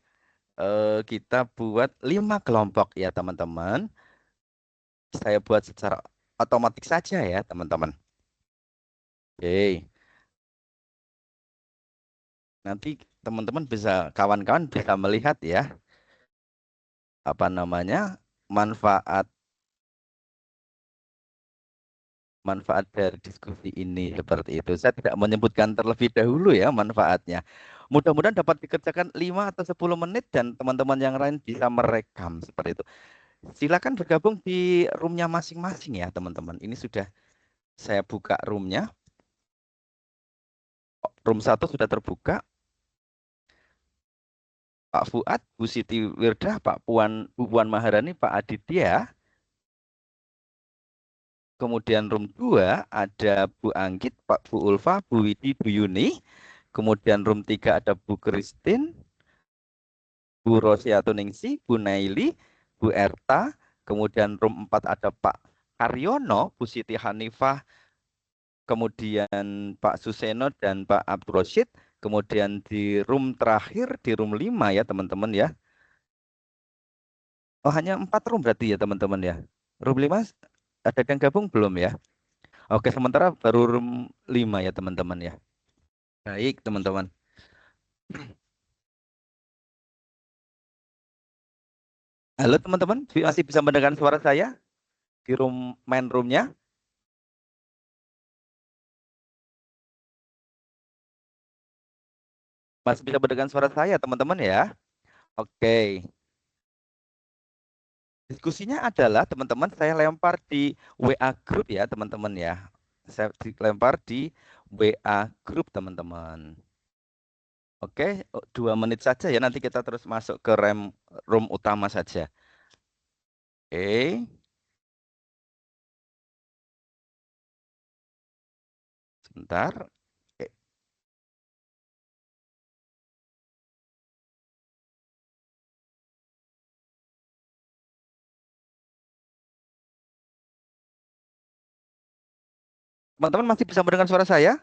kita buat 5 kelompok ya teman-teman. Saya buat secara otomatis saja ya teman-teman. Oke. Nanti teman-teman bisa, kawan-kawan bisa melihat ya, apa namanya, manfaat dari diskusi ini seperti itu. Saya tidak menyebutkan terlebih dahulu ya manfaatnya. Mudah-mudahan dapat dikerjakan 5 atau 10 menit dan teman-teman yang lain bisa merekam seperti itu. Silakan bergabung di roomnya masing-masing ya teman-teman. Ini sudah saya buka roomnya. Room 1 sudah terbuka. Pak Fuad, Bu Siti Wirdah, Bu Puan Maharani, Pak Aditya. Kemudian room 2 ada Bu Anggit, Bu Ulfa, Bu Widi, Bu Yuni. Kemudian room 3 ada Bu Christine, Bu Rosiatuningsi, Bu Naili, Bu Erta. Kemudian room 4 ada Pak Karyono, Bu Siti Hanifah, kemudian Pak Suseno dan Pak Abdul Rosyid. Kemudian di room terakhir, di room 5 ya teman-teman ya. Oh, hanya 4 room berarti ya teman-teman ya. Room 5 ada yang gabung belum ya? Oke, sementara baru room 5 ya teman-teman ya. Baik teman-teman. Halo teman-teman, masih bisa mendengar suara saya di room main roomnya? Masih bisa mendengar suara saya teman-teman ya? Oke. Diskusinya adalah teman-teman saya lempar di WA group ya teman-teman ya. Saya lempar di WA group teman-teman. Oke, 2 menit saja ya, nanti kita terus masuk ke room utama saja. Oke. Sebentar. Oke. Teman-teman masih bisa mendengar suara saya?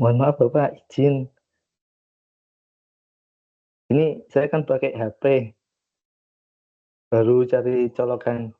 Mohon maaf Bapak, izin. Ini saya kan pakai HP, baru cari colokan.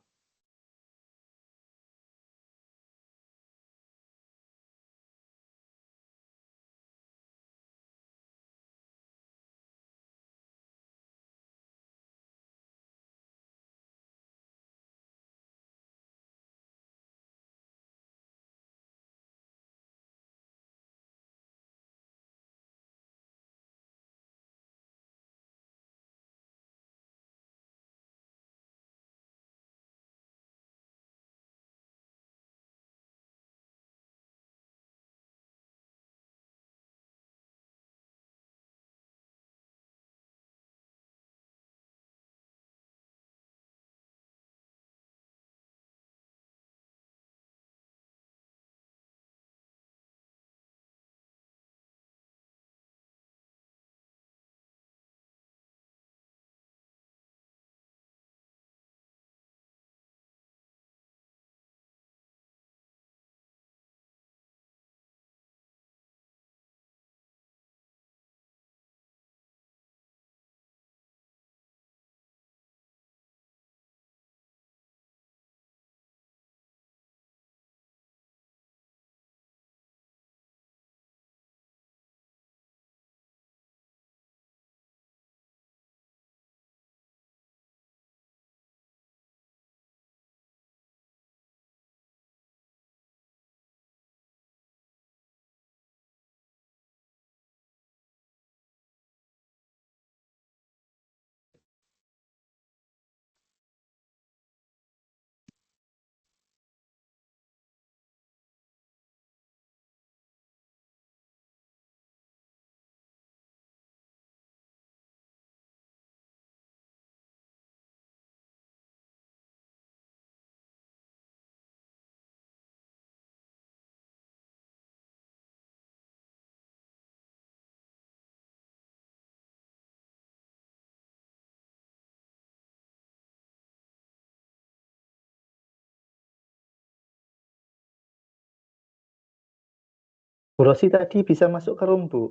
Bu Rosi tadi bisa masuk ke room, Bu.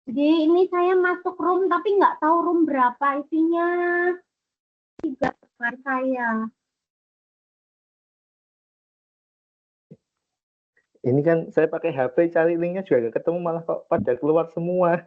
Jadi ini saya masuk room tapi nggak tahu room berapa isinya. 3 teman saya. Ini kan saya pakai HP, cari linknya juga nggak ketemu, malah kok pada keluar semua.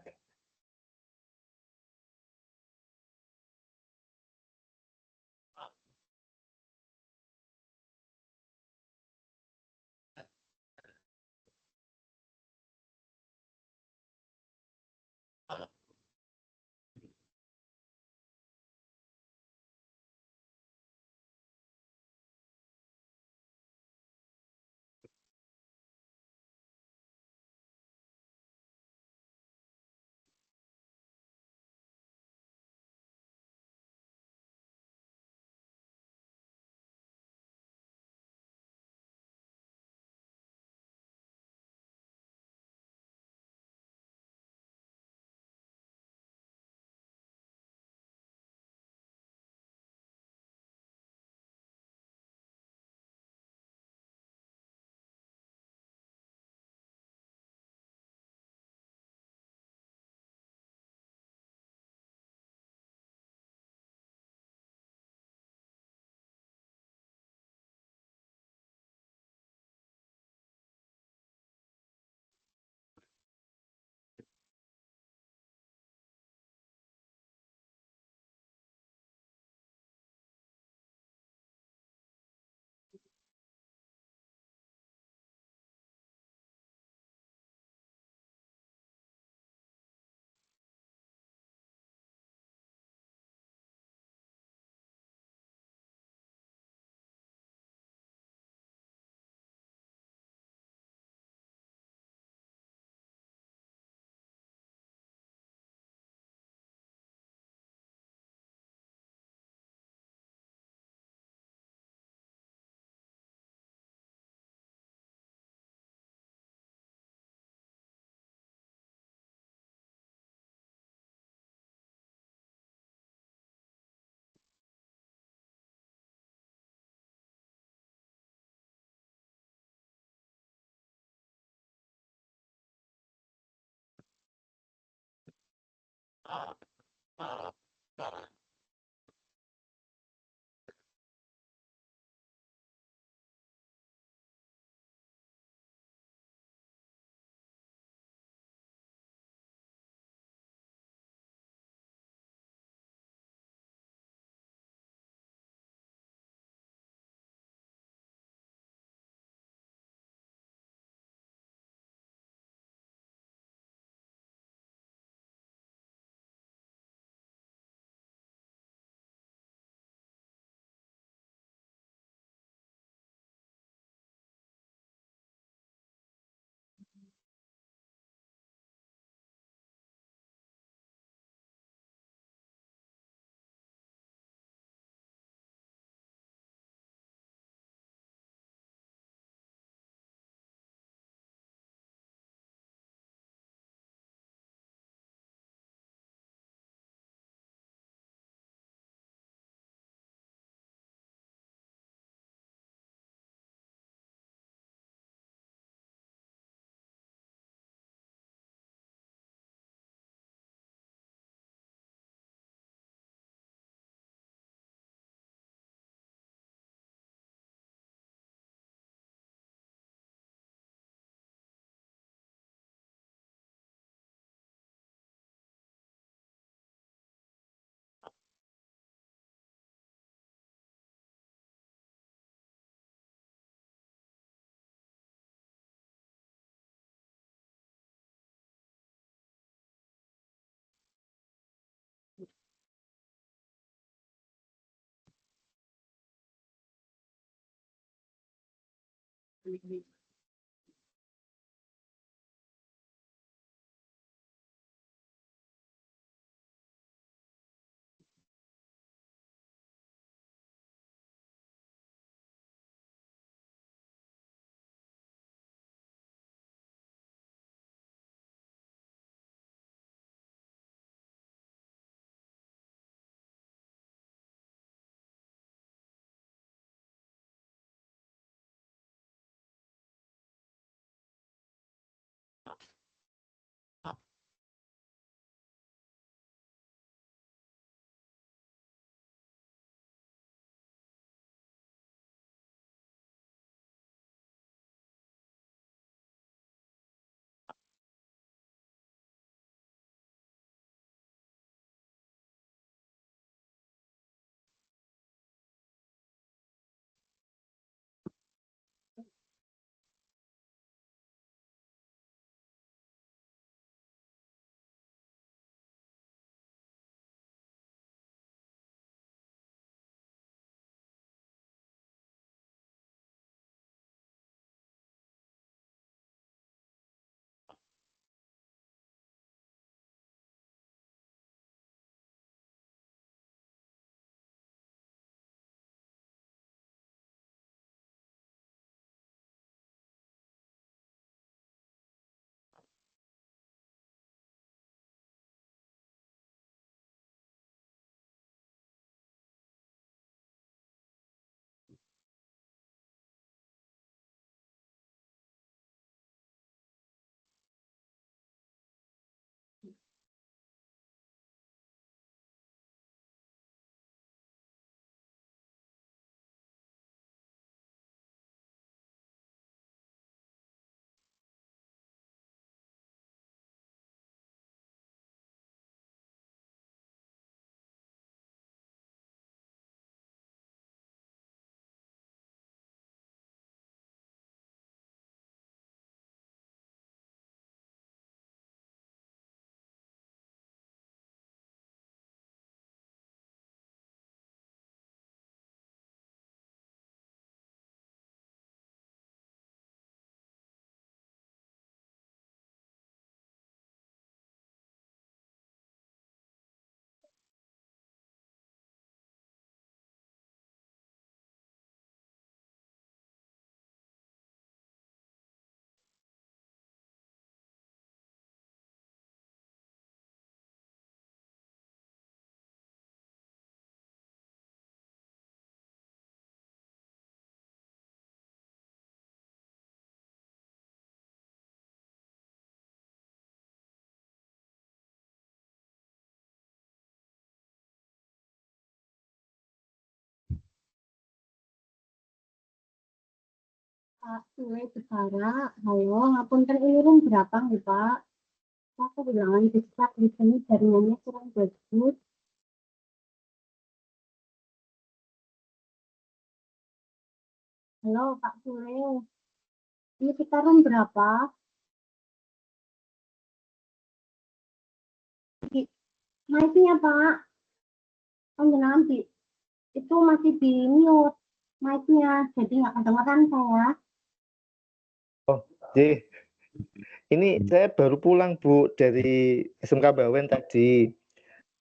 Pak Sule Begara, halo, ngapunten ini room berapa nih Pak? Aku bilangan dicetak di sini jaringannya kurang bagus. Halo Pak Sule, ini kita room berapa? Mic-nya Pak, panjenengan itu masih di mute mic-nya, jadi nggak kedengeran saya. J. Ini saya baru pulang Bu dari SMK Bawen tadi.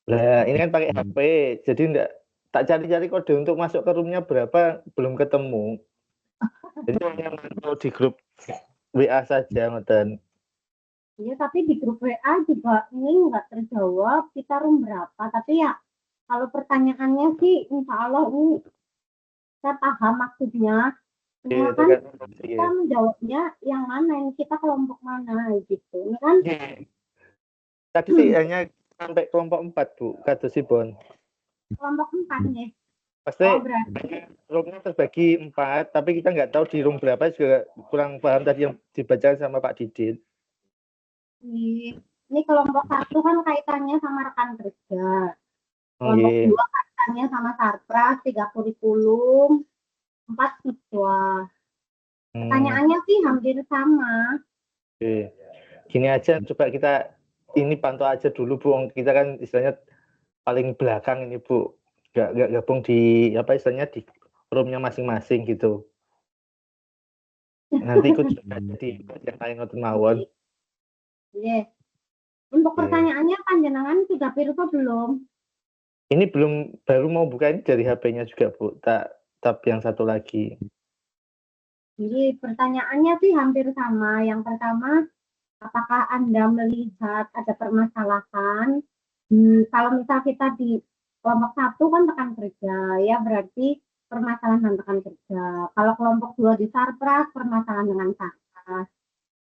Nah, ini kan pakai HP, jadi enggak tak cari-cari kode untuk masuk ke roomnya berapa belum ketemu. Jadi hanya mantau di grup WA saja, ngoten. Iya, tapi di grup WA juga ini nggak terjawab kita room berapa. Tapi ya kalau pertanyaannya sih insya Allah ini saya paham maksudnya. Cuma kan kita menjawabnya yang mana, ini kita kelompok mana gitu. Ini kan Tadi sih hanya sampai kelompok 4 Bu, kados Sibon. kelompok 4 nih. Pasti berarti roomnya terbagi 4, tapi kita nggak tahu di room berapa, juga kurang paham tadi yang dibaca sama Pak Didit. Ini kelompok 1 kan kaitannya sama rekan kerja. Kelompok 2 kaitannya sama sarpras, 3 kurikulum, 4 siswa. Pertanyaannya sih hampir sama. Oke. Gini aja, coba kita ini pantau aja dulu Bu, kita kan istilahnya paling belakang ini Bu, nggak gabung di apa istilahnya di roomnya masing-masing gitu. Nanti ikut juga di yang lain ngoten mawon. Iya. Untuk pertanyaannya panjenengan sudah pirsa belum? Ini belum, baru mau buka ini dari HP-nya juga Bu, tab yang satu lagi. Jadi pertanyaannya sih hampir sama. Yang pertama, apakah Anda melihat ada permasalahan? Kalau misal kita di kelompok 1 kan rekan kerja, ya berarti permasalahan rekan kerja. Kalau kelompok 2 di sarpras, permasalahan dengan sarpras,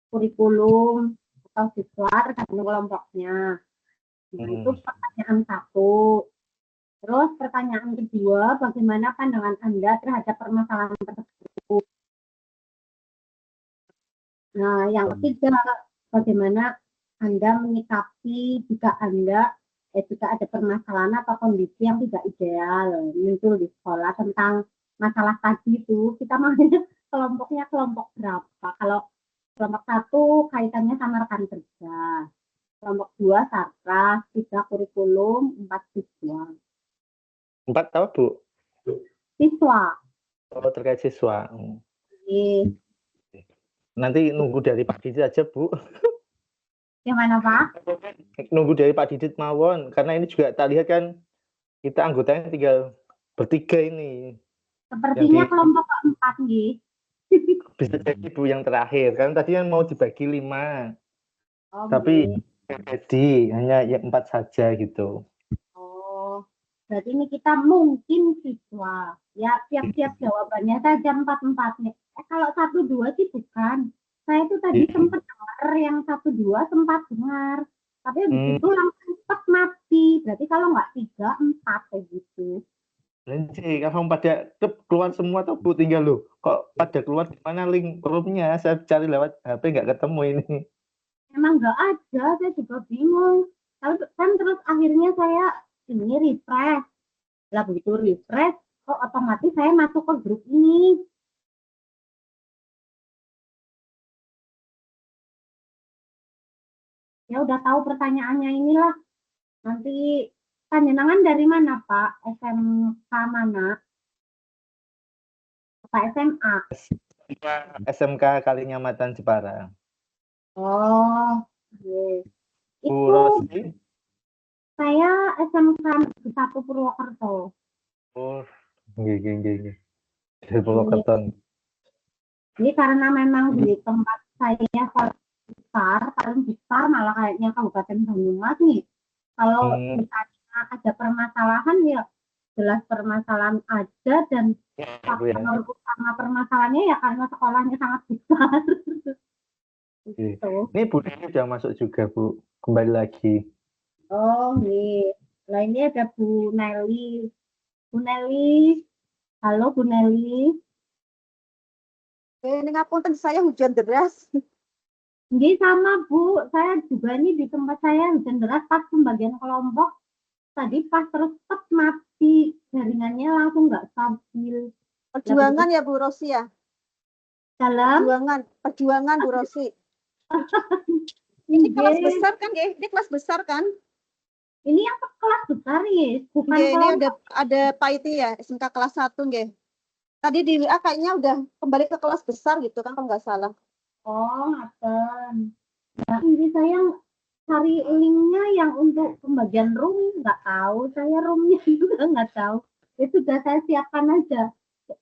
kurikulum atau siswa tergantung kelompoknya. Nah, itu pertanyaan 1. Terus pertanyaan kedua, bagaimana pandangan Anda terhadap permasalahan tersebut? Nah, yang ketiga, bagaimana Anda menyikapi jika ada permasalahan atau kondisi yang tidak ideal muncul di sekolah tentang masalah tadi itu, kita maunya kelompoknya kelompok berapa? Kalau kelompok 1 kaitannya sama rekan kerja, kelompok 2 sarpras, 3 kurikulum, 4 siswa. 4 apa Bu? Siswa. Oh, terkait siswa. Nanti nunggu dari Pak Didit aja Bu. Yang mana Pak? Nunggu dari Pak Didit mawon, karena ini juga tak lihat kan kita anggotanya tinggal bertiga ini. Sepertinya kelompok keempat nih. Bisa jadi Bu yang terakhir, karena tadi kan mau dibagi 5. Tapi jadi hanya yang 4 saja gitu. Oh, berarti ini kita mungkin siswa. Ya, siap-siap jawabannya saja 4-4 nih. Kalau 1-2 sih bukan. Saya tuh tadi sempat dengar yang 1-2 sempat dengar. Tapi habis itu langsung cepat mati. Berarti kalau nggak 3-4 kayak gitu. Lenci, kalau pada keluar semua tuh Bu, tinggal loh. Kok pada keluar di mana link roomnya? Saya cari lewat HP nggak ketemu ini. Emang nggak ada, saya juga bingung. Tapi kan terus akhirnya saya ini refresh. Lah begitu refresh, kok otomatis saya masuk ke grup ini. Ya udah tahu pertanyaannya inilah. Nanti panjenengan dari mana Pak? SMK mana? Pak SMA? SMK Kalinyamatan Jepara. Oh, yes. Bu Rosi? Saya SMK 1 Purwokerto. Oh, gini. Di Purwokerto. Ini karena memang di tempat saya paling besar malah kayaknya Kabupaten Banyumas nih. Kalau misalnya ada permasalahan ya jelas permasalahan ada dan faktor utama permasalahannya ya karena sekolahnya sangat besar. Gitu. Ini Bu Neli sudah masuk juga Bu, kembali lagi. Oh nih, nah ini ada Bu Nelly. Bu Nelly, halo Bu Nelly. Ini ngapunten saya hujan deras. Nggih sama Bu, saya juga nih di tempat saya hujan deras pas pembagian kelompok. Tadi pas terus mati jaringannya langsung nggak stabil. Perjuangan ya Bu Rosi ya. Dalam Perjuangan Bu Rosi. Ini kelas besar kan ya? Ini kelas besar kan? Ini yang kelas besar ya, bukan Nggih, ini kelompok. ada Pak Iti ya, SMK kelas 1 nggih. Tadi di WA kayaknya udah kembali ke kelas besar gitu kan kalau nggak salah. Oh, ngaten. Nah, ini saya cari linknya yang untuk pembagian room, nggak tahu. Saya roomnya juga nggak tahu. Itu sudah saya siapkan aja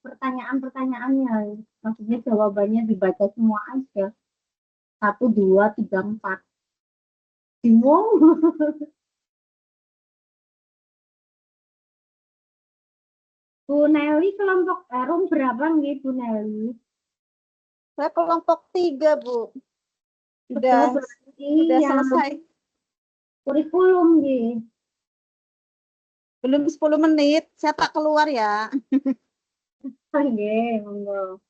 pertanyaan-pertanyaannya. Maksudnya jawabannya dibaca semua aja. 1, 2, 3, 4. Bingung. Bu Nelly kelompok room berapa nih Bu Nelly? Saya kelompok 3 Bu. Sudah Sudah selesai. Kurikulum nih. Belum 10 menit, saya tak keluar ya. Oke, monggo.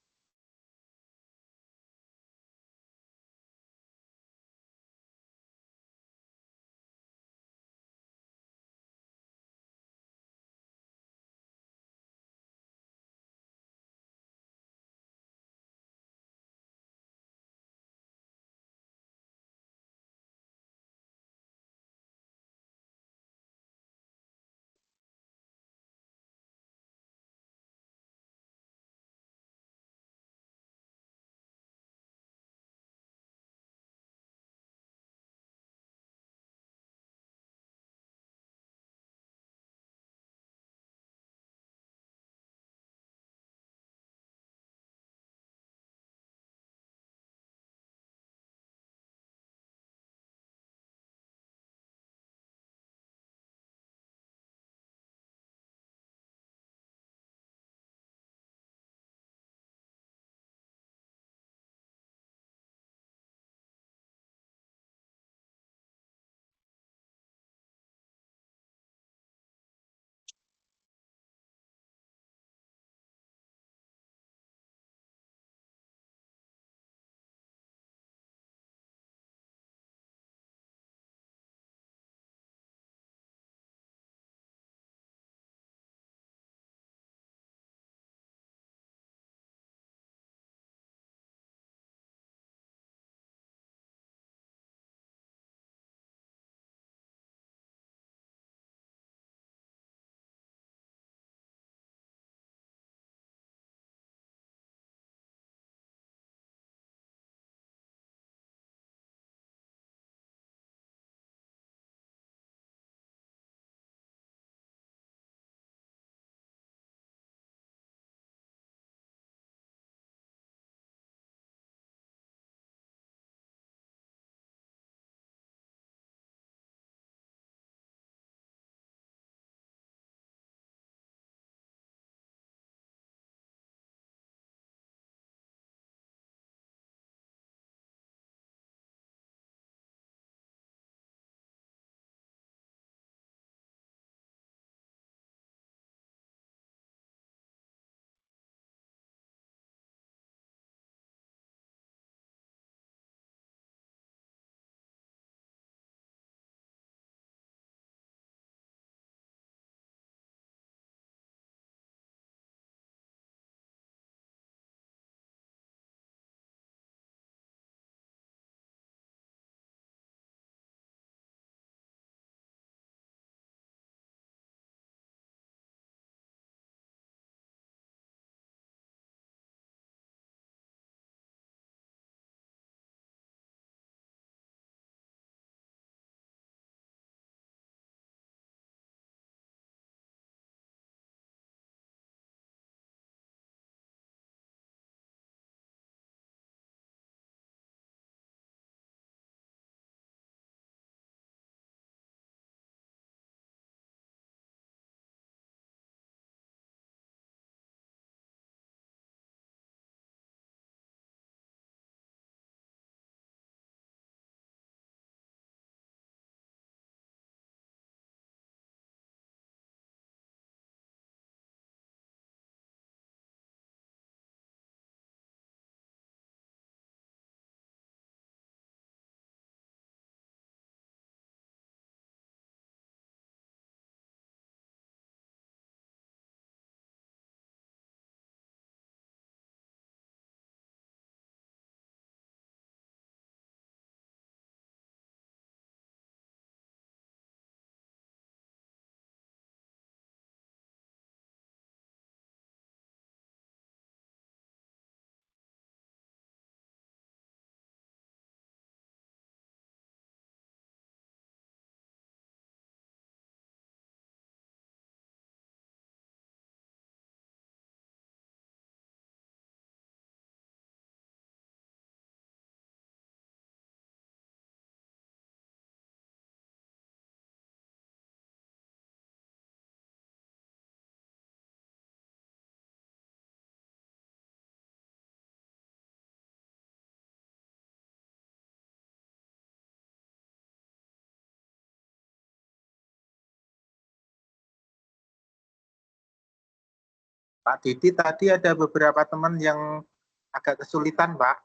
Pak Didi, tadi ada beberapa teman yang agak kesulitan, Pak.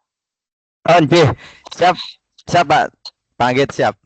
Oh, nggih. Siap. Siap, Pak. Panggit siap.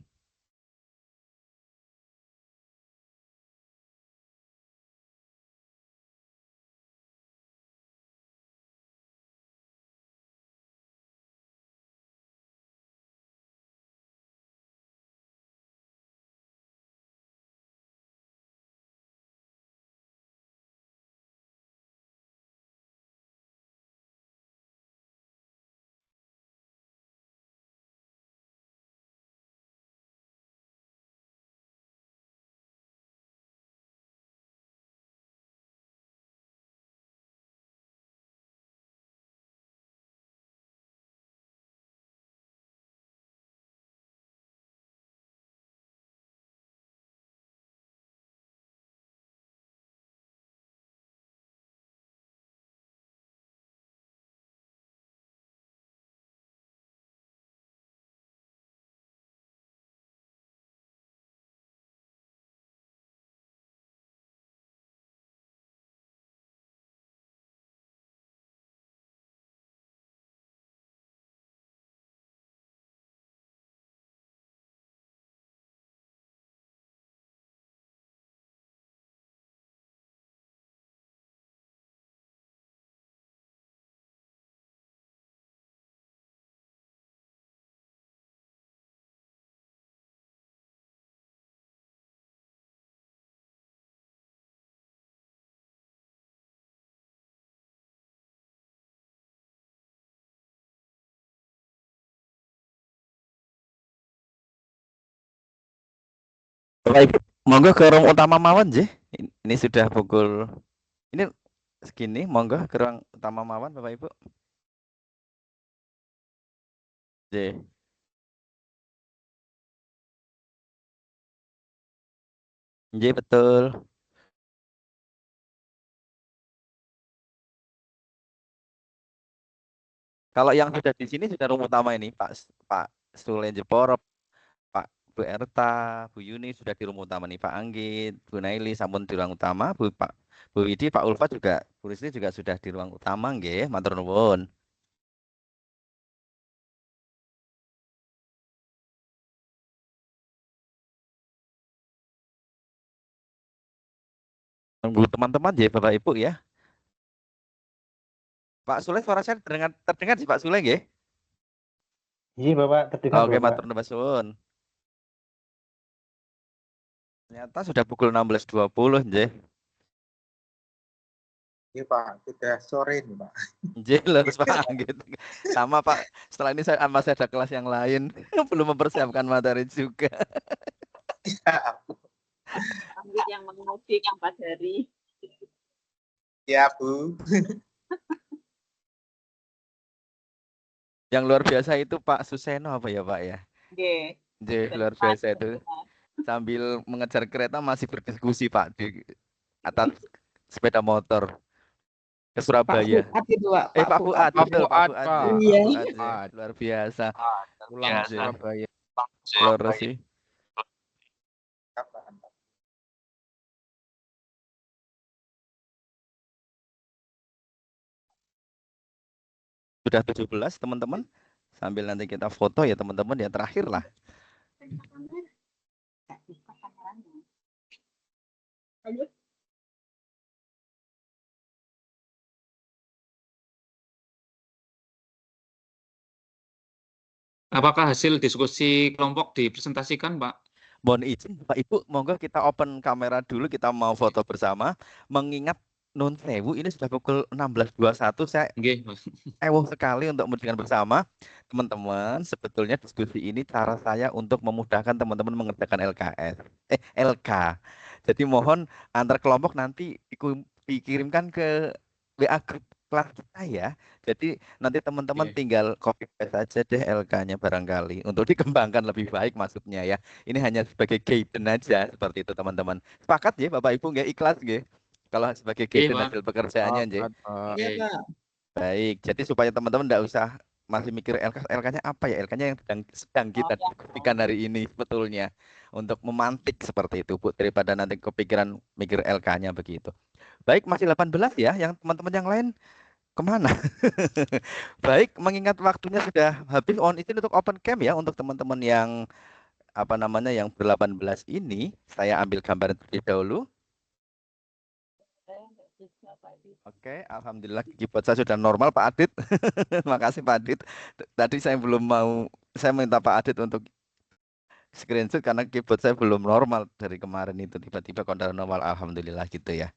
Bapak Ibu, monggo ke ruang utama mawon nggih. Ini sudah pukul ini segini, monggo ke ruang utama mawon Bapak Ibu. Nggih. Nggih, betul. Kalau yang sudah di sini sudah ruang utama ini, Pak Sule Jeporo, Pak Bu Erta, Bu Yuni sudah di ruang utama nih, Pak Anggit, Bu Naili sampun di ruang utama, Bu Widi, Pak Ulfa juga, Bu Risli juga sudah di ruang utama nggih, matur nuwun. Tunggu teman-teman ya Bapak Ibu ya. Pak Sule, suara saya terdengar sih Pak Sule nggih? Iya, Bapak, terdengar, Oke, Bapak. matur nuwun suwun. Ternyata sudah pukul 16.20 nggih. Iya, Pak, sudah sore nih, Pak. Nggih, lurus Pak Anggit. Sama Pak, setelah ini saya masih ada kelas yang lain. Belum mempersiapkan materi juga. Anggit yang mengemudi 4 hari. Ya, Bu. Yang luar biasa itu Pak Suseno apa ya Pak ya? Nggih. Nggih, luar biasa itu. Sambil mengejar kereta masih berdiskusi Pak di atas sepeda motor ke Surabaya. Pak Fuad itu, Pak. Pak Fuad, betul Pak Fuad. Iya. Luar biasa. Pulang ke Surabaya. Luar sih. Sudah 17 teman-teman. Sambil nanti kita foto ya teman-teman ya, terakhir lah. Apakah hasil diskusi kelompok dipresentasikan, Pak? Mohon izin Pak Ibu, monggo kita open kamera dulu, kita mau foto bersama. Mengingat Nun Sewu ini sudah pukul 16.21, saya ewoh sekali untuk mendengar bersama. Teman-teman, sebetulnya diskusi ini cara saya untuk memudahkan teman-teman mengerjakan LK. Jadi mohon antar kelompok nanti dikirimkan ke WA grup kelas kita ya. Jadi nanti teman-teman tinggal copy paste aja deh LK-nya barangkali untuk dikembangkan lebih baik maksudnya ya. Ini hanya sebagai guidance aja seperti itu teman-teman. Sepakat ya Bapak Ibu nggih, ikhlas nggih? Kalau sebagai guidance hasil pekerjaannya nggih. Iya, Pak. Baik, jadi supaya teman-teman enggak usah masih mikir LK-nya apa ya? LK-nya yang sedang kita diskusikan hari ini sebetulnya untuk memantik seperti itu Bu, daripada nanti kepikiran mikir LK-nya begitu. Baik, masih 18 ya. Yang teman-teman yang lain kemana? Baik, mengingat waktunya sudah habis, mohon izin untuk open cam ya untuk teman-teman yang apa namanya yang ber-18 ini. Saya ambil gambar terlebih dahulu. Oke, alhamdulillah keyboard saya sudah normal Pak Adit. Makasih Pak Adit. Tadi saya belum mau, saya minta Pak Adit untuk screenshot karena keyboard saya belum normal dari kemarin itu tiba-tiba kondisi normal, alhamdulillah gitu ya.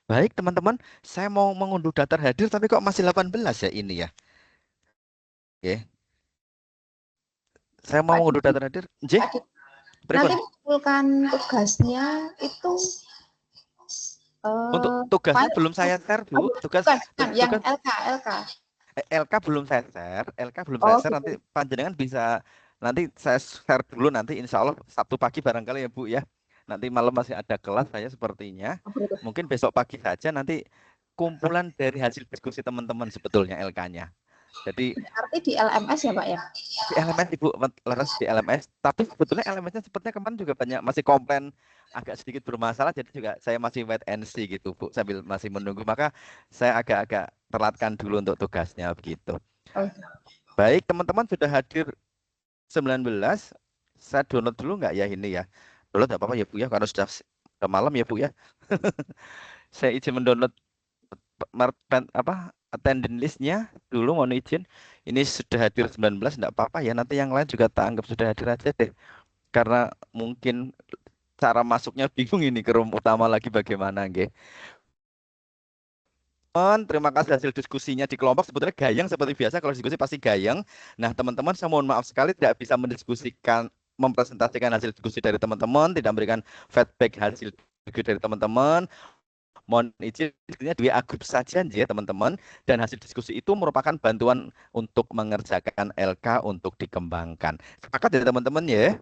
Baik teman-teman, saya mau mengunduh daftar hadir tapi kok masih 18 ya ini ya. Oke. Saya mau mengunduh daftar hadir. J. Nanti mengumpulkan tugasnya itu untuk tugasnya belum saya share Bu. Tugas yang LK. LK belum saya share. LK belum saya share. Nanti panjenengan bisa nanti saya share dulu nanti insya Allah Sabtu pagi barangkali ya Bu ya. Nanti malam masih ada kelas saya sepertinya. Mungkin besok pagi saja nanti kumpulan dari hasil diskusi teman-teman sebetulnya LK-nya. Jadi berarti di LMS ya Pak ya? Di LMS Ibu, Laras di LMS. Tapi sebetulnya LMS-nya sepertinya kemarin juga banyak masih komplain agak sedikit bermasalah. Jadi juga saya masih wait and see gitu Bu, sambil masih menunggu. Maka saya agak-agak telatkan dulu untuk tugasnya begitu. Baik teman-teman sudah hadir 19. Saya download dulu nggak ya ini ya? Download nggak apa-apa ya Bu ya, karena sudah malam ya Bu ya. Saya izin mendownload attendance listnya dulu, mohon izin. Ini sudah hadir 19, enggak apa-apa ya, nanti yang lain juga tak anggap sudah hadir aja deh. Karena mungkin cara masuknya bingung ini ke room utama lagi bagaimana nggih. Terima kasih hasil diskusinya di kelompok. Sebetulnya gayeng seperti biasa, kalau diskusi pasti gayeng. Nah teman-teman saya mohon maaf sekali tidak bisa mendiskusikan, mempresentasikan hasil diskusi dari teman-teman, tidak memberikan feedback hasil diskusi dari teman-teman. Mohon izin di WA grup saja ya teman-teman, dan hasil diskusi itu merupakan bantuan untuk mengerjakan LK untuk dikembangkan. Sepakat ya teman-teman ya?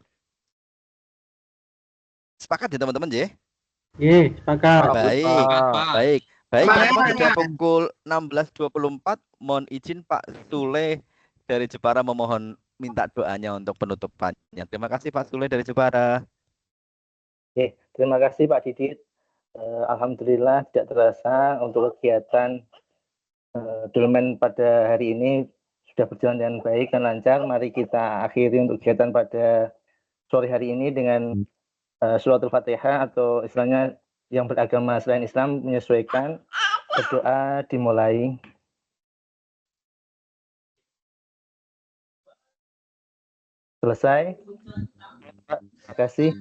Sepakat ya teman-teman ya? Iya, sepakat. Baik. Teman-teman sudah pukul 16.24, mohon izin Pak Sule dari Jepara memohon minta doanya untuk penutupannya. Terima kasih Pak Sule dari Jepara. Oke, terima kasih Pak Didit. Alhamdulillah tidak terasa untuk kegiatan Dolmen pada hari ini sudah berjalan dengan baik dan lancar. Mari kita akhiri untuk kegiatan pada sore hari ini dengan suratul Fatihah, atau istilahnya yang beragama selain Islam menyesuaikan. Berdoa dimulai. Selesai. Terima kasih.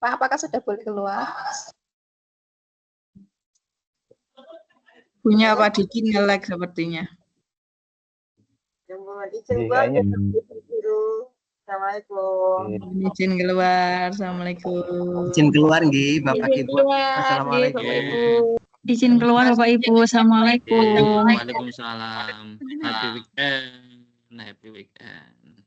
Pak, apakah sudah boleh keluar? Punya Pak Diki nge-lag sepertinya. Izin keluar. Assalamualaikum. Izin keluar nggih Bapak Ibu. Assalamualaikum. Izin keluar Bapak Ibu. Assalamualaikum. Waalaikumsalam. Happy weekend.